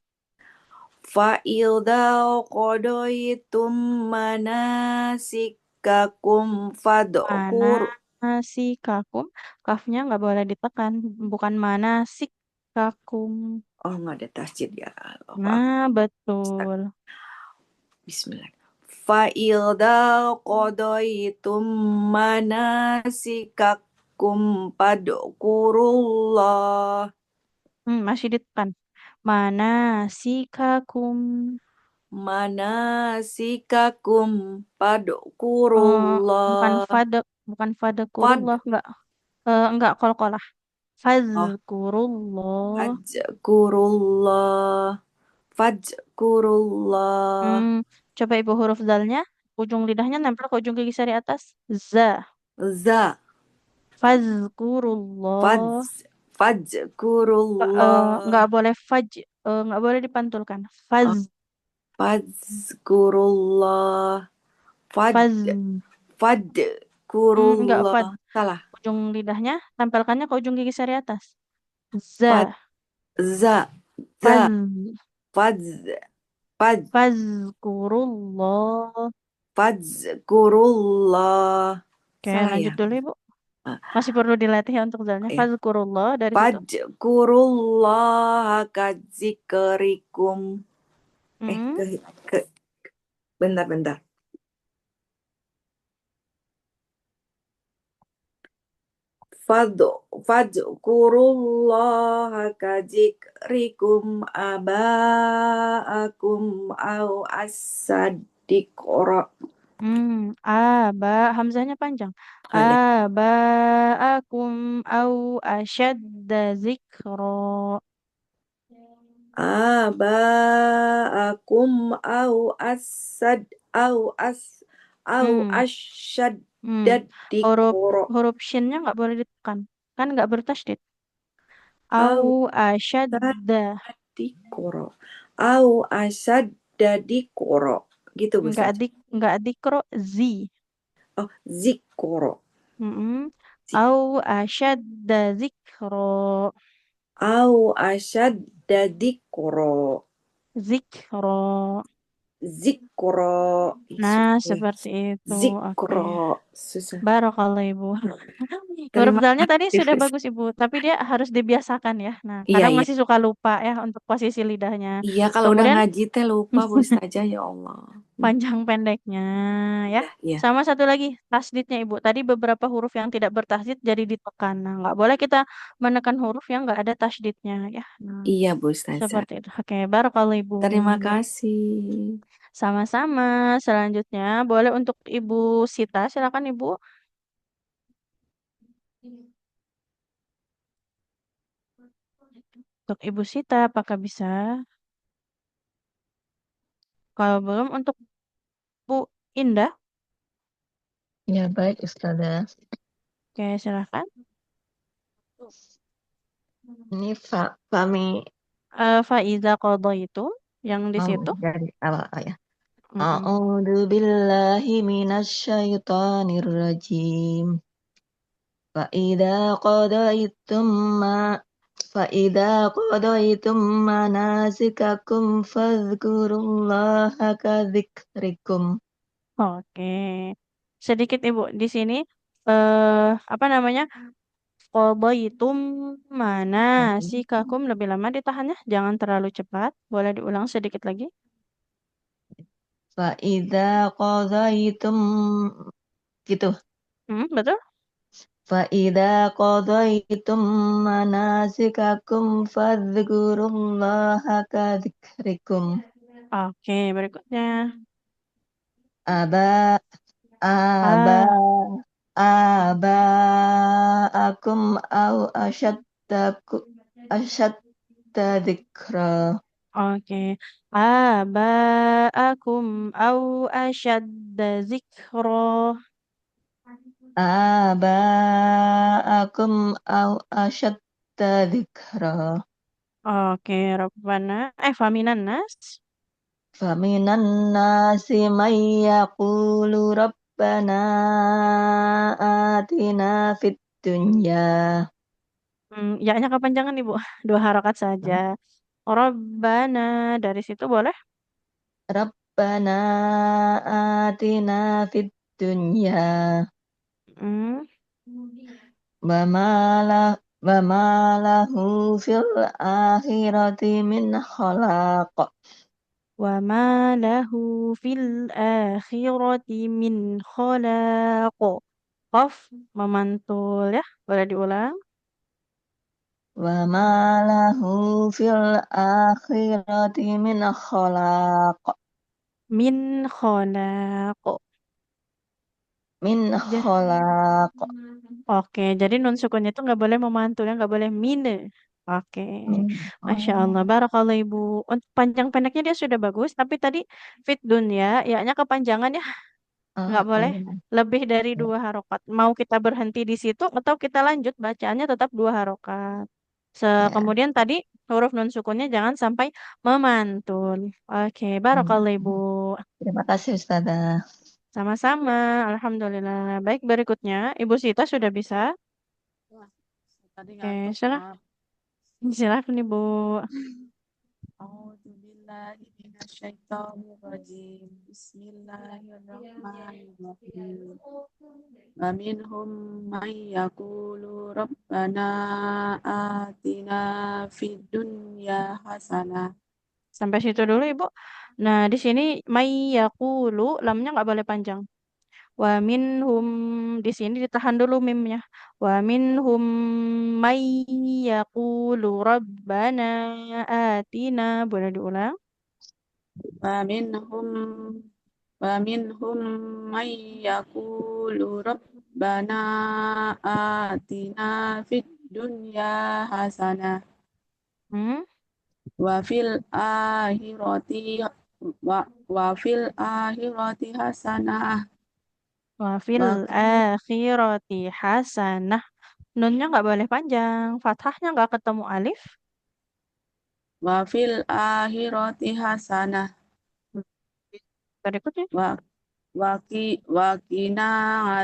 fa'idza qadaitum manasikakum fad'kur. Manasikakum, kafnya nggak boleh ditekan, bukan manasikakum. Oh, nggak ada tasjid ya. Nah, betul. Bismillah. Fa'idza qadaitum manasikakum fad'kurullah. Masih ditekan. Manasikakum. Manasikakum Bukan fad'kurullah. fadakurullah, enggak qalqalah. Oh, Fadzkurullah. fad'kurullah. Fad'kurullah. Coba Ibu huruf dalnya, ujung lidahnya nempel ke ujung gigi sari atas. Za. Za. Fadzkurullah. Fad'kurullah. Enggak boleh enggak boleh dipantulkan. Fad'kurullah. Enggak Fad'kurullah. Salah. Ujung lidahnya tempelkannya ke ujung gigi sari atas. Za. Za. Fadzkurullah. Fadzkurullah. Oke, Salah lanjut ya. dulu Ibu. Masih perlu dilatih ya untuk zalnya. Fadzkurullah dari situ. Fadzkurullah kadzikrikum. Bentar. Fadzkurullah kadzikrikum aba'akum au as-sadiqra. Hamzahnya panjang. Aba'akum au asyadda zikra. Aba'akum au asyadda dikra. Huruf shinnya nggak boleh ditekan. Kan nggak bertasydid. Au asyadda. Au asyadda dikra. Gitu Bu. Enggak dikro zi. Oh, zikro. Au asyadda zikro. Au asyadda dikro. Zikro. Nah, seperti itu. Zikro. Susah. Barakallah Ibu. Huruf dalnya tadi sudah bagus Ibu, tapi dia harus dibiasakan ya. Nah, kadang masih suka lupa ya untuk posisi lidahnya. Iya, kalau udah ngaji teh lupa Bu Ustazah, ya Allah. Panjang pendeknya ya. Iya. Sama satu lagi tasdidnya Ibu. Tadi beberapa huruf yang tidak bertasdid jadi ditekan. Nah, nggak boleh kita menekan huruf yang nggak ada tasdidnya ya. Iya Bu Ustazah. Seperti itu. Oke, barakallah Ibu. Terima kasih. Sama-sama. Selanjutnya boleh untuk Ibu Sita, silakan Ibu. Untuk Ibu Sita, apakah bisa? Kalau belum untuk Bu Indah. Ya, baik Ustazah. Oke, silakan. Ini Fami. Faiza qadaitum yang di situ. Dari awal ya. A'udzu billahi minasyaitonir rajim. Fa'idza qadaitum manasikakum fadhkurullaha kadzikrikum. Oke. Sedikit Ibu di sini qadaitum manasikakum, lebih lama ditahannya, jangan terlalu cepat. Boleh diulang sedikit lagi? Fa'idza qadaitum gitu. Betul? Fa'idza qadaitum manasikakum fadhkurullaha kadzikrikum. Oke, berikutnya. Aba aba Ah, abaakum au asyadda dzikra. oke. Aba'akum au asyadda zikra. Abaakum au asyadda dzikra. Oke, Rabbana. Faminan nas. Faminan nasi may yaqulu rabbana atina fid dunya. Ya-nya kepanjangan Ibu. 2 harokat saja. Rabbana, dari situ boleh? Rabbana atina fid dunya Hmm, wa ma lahu fil akhirati min khalaq. Wa ma lahu fil akhirati min khalaq. Qaf memantul ya. Boleh diulang? Wa ma lahu fil akhirati min khalaq. Min khalaq. Min Ja- khalaq. Oke, jadi nun sukunnya itu nggak boleh memantul ya, nggak boleh mine. Oke, Masya Allah. Barakallah Ibu. Untuk panjang pendeknya dia sudah bagus, tapi tadi fit dunya, ya-nya kepanjangan ya, nggak boleh lebih dari 2 harokat. Mau kita berhenti di situ atau kita lanjut bacaannya tetap 2 harokat. Ya. Kemudian tadi huruf nun sukunnya jangan sampai memantul. Oke, barakallah Ibu. Terima kasih Ustazah. Sama-sama, Alhamdulillah. Baik, berikutnya Ibu Sita sudah bisa. Tadi Oke, ngantuk, silakan. maaf. Silakan Ibu. A'udzu billahi minasyaitonir rajim. Bismillahirrahmanirrahim. Wa minhum man yaqulu rabbana atina fid dunya hasanah. Sampai situ dulu Ibu. Nah, di sini may yaqulu, lamnya nggak boleh panjang. Wa minhum, di sini ditahan dulu mimnya. Wa minhum may yaqulu rabbana atina. Boleh diulang? Wa minhum man yaqulu rabbana atina fid dunya hasanah Hmm? wa fil akhirati hasanah Wa fil wa akhirati hasanah. Nunnya nggak boleh panjang. Fathahnya nggak ketemu alif. fil akhirati hasanah Berikutnya. wa qina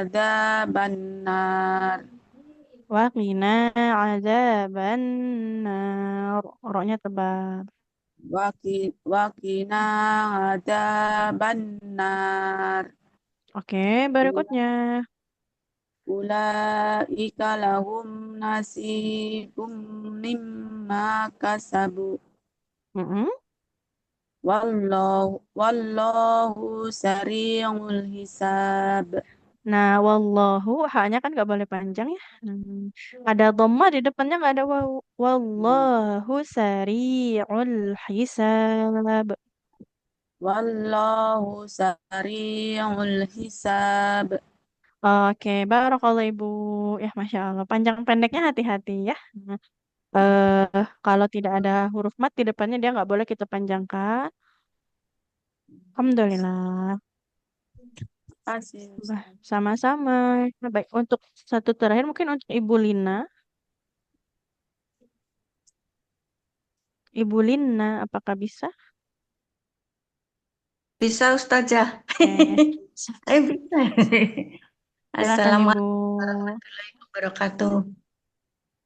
adzabannar Wa qina azaban nar. Roknya tebal. wa qina adzabannar Oke, berikutnya. ulaika lahum nasibum mimma kasabu Mm-mm. wallahu sari'ul hisab. Nah, wallahu, haknya kan nggak boleh panjang ya. Ada dhamma di depannya nggak ada waw. Wallahu sari'ul hisab. Wallahu sari'ul hisab. Oke, barakallah Ibu. Ya, Masya Allah. Panjang pendeknya hati-hati ya. Nah, kalau tidak ada huruf mat di depannya dia nggak boleh kita panjangkan. Alhamdulillah. Kasih. Sama-sama. Nah, baik, untuk satu terakhir mungkin untuk Ibu Lina. Ibu Lina, apakah bisa? Bisa Ustazah. Bisa. Bisa. Silakan Assalamualaikum Ibu. warahmatullahi wabarakatuh.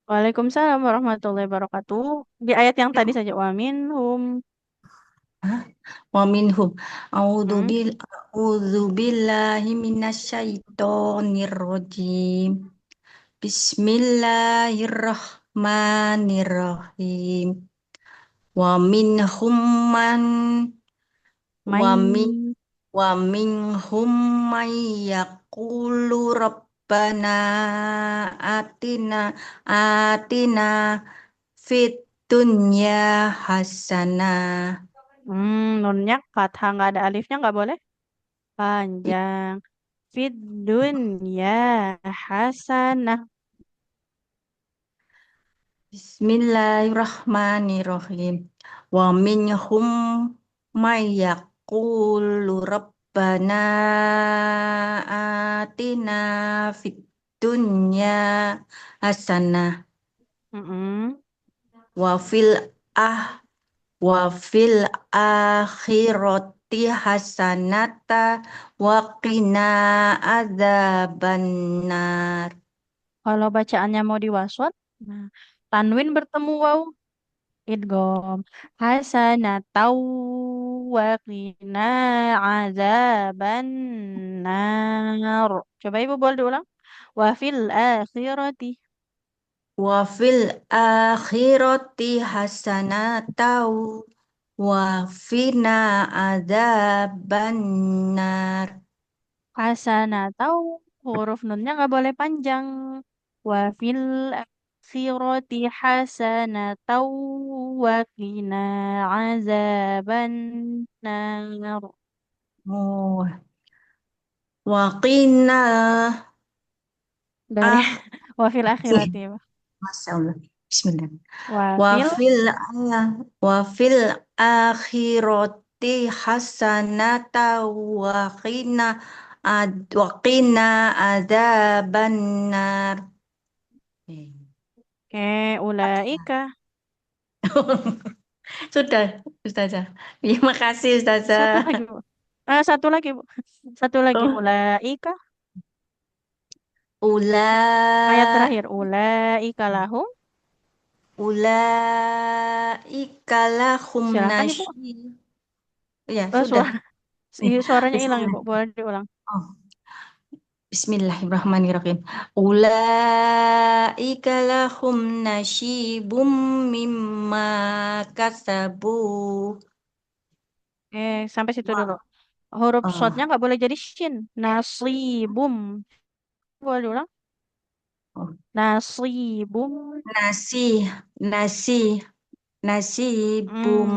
Waalaikumsalam warahmatullahi wabarakatuh. Di ayat yang tadi saja wa minhum. Wa minhum a'udzu billahi minasyaitonir rajim. Bismillahirrahmanirrahim. Wa minhum man wa min Main. wa minhum may yaqulu rabbana atina fit dunya hasanah. Nunnya fathah nggak ada alifnya nggak boleh panjang. Fid dunya hasanah. Bismillahirrahmanirrahim. Wa minhum may yaqulu rabbana atina fid dunya hasanah Mm-mm. wa fil wa fil akhirati hasanata wa qina adzabannar. Kalau bacaannya mau diwaswat, nah, tanwin bertemu waw, idgham. Hasanatau wa qina azaban nar. Coba Ibu boleh diulang. Wa fil akhirati. Wa fil akhirati hasanatau wa fina adzabannar. Hasanatau. Huruf nunnya nggak boleh panjang. Wa fil akhirati hasanatau wa qina azaban nar. Oh, wa qina Dari wa fil akhir. akhirati. Masya Allah. Bismillah. Wa Wa fil fil wa fil akhirati hasanata wa qina adzabannar. ulaika. Sudah, Ustazah. Terima kasih, Satu Ustazah. lagi, Bu. Satu lagi, Bu. Satu lagi. Oh. Ulaika. Ayat terakhir. Ulaika lahum. Ulaika lahum Silakan, Ibu. Ya, sudah. Suaranya hilang, Bismillah. Ibu. Boleh diulang. Oh. Bismillahirrahmanirrahim. Ulaika lahum nasibum mimma kasabu. Sampai situ dulu. Huruf Oh. shotnya nggak boleh jadi shin. Nasibum. Boleh diulang? Oh. Nasibum. Nasibum.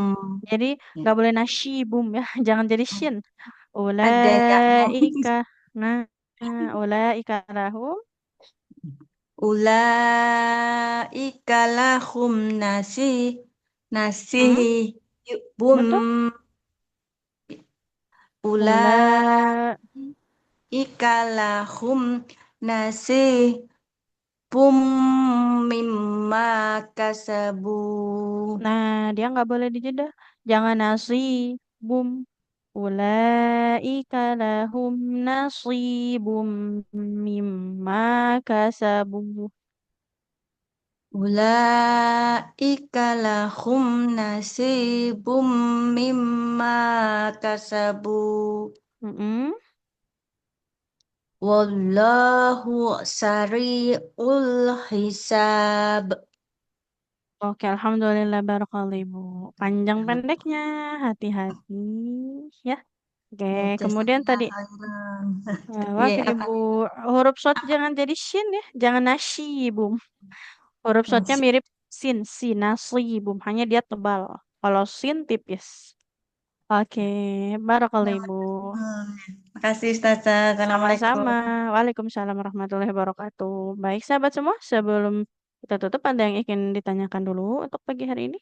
Jadi nggak boleh nasibum ya. Jangan jadi shin. Ada yang Ulaika. Nah, ulaika lahum. Ulaika lahum nasibum. Ulaika lahum nasibum mimma kasabu. Nah, dia nggak boleh dijeda. Jangan nasibum. Ulaika lahum nasibum mimma kasabu. Ulaika lahum nasibum mimma kasabu. Wallahu sari'ul hisab. Oke, alhamdulillah barakallahu Ibu. Panjang pendeknya, hati-hati ya. Oke, kemudian tadi wakil Ibu, huruf shot jangan jadi shin ya, jangan nasibum. Huruf shotnya mirip sin, sinasibum, hanya dia tebal. Kalau sin tipis. Oke, barakallahu Ibu. Makasih Ustazah. Assalamualaikum. Sama-sama. Waalaikumsalam warahmatullahi wabarakatuh. Baik sahabat semua, sebelum kita tutup ada yang ingin ditanyakan dulu untuk pagi hari ini?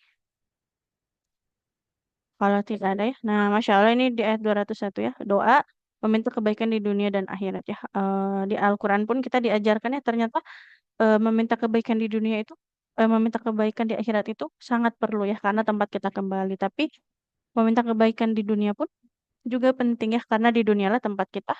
Kalau tidak ada ya. Nah, Masya Allah ini di ayat 201 ya. Doa meminta kebaikan di dunia dan akhirat ya. Di Al-Quran pun kita diajarkan ya ternyata meminta kebaikan di dunia itu, meminta kebaikan di akhirat itu sangat perlu ya. Karena tempat kita kembali. Tapi meminta kebaikan di dunia pun juga penting ya. Karena di dunialah tempat kita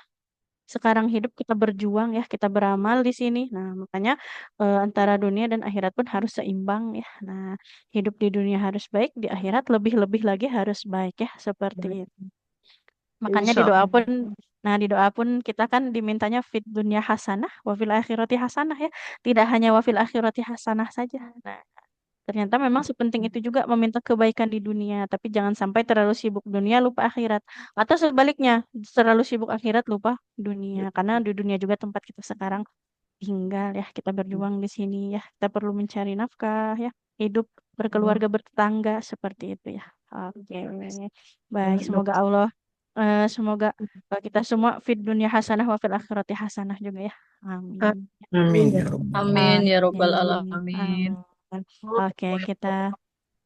sekarang hidup, kita berjuang ya, kita beramal di sini. Nah, makanya antara dunia dan akhirat pun harus seimbang ya. Nah, hidup di dunia harus baik, di akhirat lebih-lebih lagi harus baik ya, seperti itu. Makanya di Insya doa pun, Allah. nah di doa pun kita kan dimintanya fit dunya hasanah, wa fil akhirati hasanah ya. Tidak hanya wa fil akhirati hasanah saja. Nah, ternyata memang sepenting itu juga meminta kebaikan di dunia, tapi jangan sampai terlalu sibuk dunia lupa akhirat. Atau sebaliknya, terlalu sibuk akhirat lupa dunia. Karena di dunia juga tempat kita sekarang tinggal ya, kita berjuang di sini ya. Kita perlu mencari nafkah ya, hidup berkeluarga bertetangga seperti itu ya. Oke. Baik, semoga Allah semoga kita semua fit dunia hasanah wa fil akhirati hasanah juga ya. Amin. Amin ya Rabbal Amin ya Oke. Robbal Alamin. Amin. Oke, kita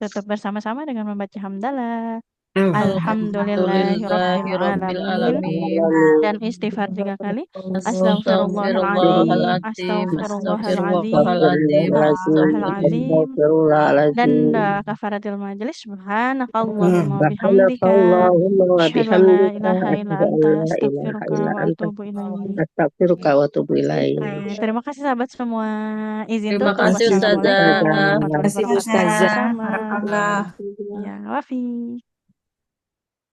tutup bersama-sama dengan membaca hamdalah. Alhamdulillahi Alhamdulillahirabbil Rabbil alamin. Alamin. Dan istighfar 3 kali. Astaghfirullahaladzim, Astaghfirullahaladzim. Astaghfirullahaladzim. Astagfirullahaladzim. Dan kafaratil majelis. Subhanakallahumma wa bihamdika. Subhanakallahumma wa Asyhadu an la bihamdika. ilaha illa Asyhadu an anta. la ilaha Astaghfiruka illa wa anta. atubu ilaik. Astaghfiruka wa atubu ilaik. Terima kasih sahabat semua. Izin Terima tutup. kasih Wassalamualaikum Ustazah. warahmatullahi Terima kasih wabarakatuh. Ustazah. Sama-sama. Barakallah. Ya, wafi.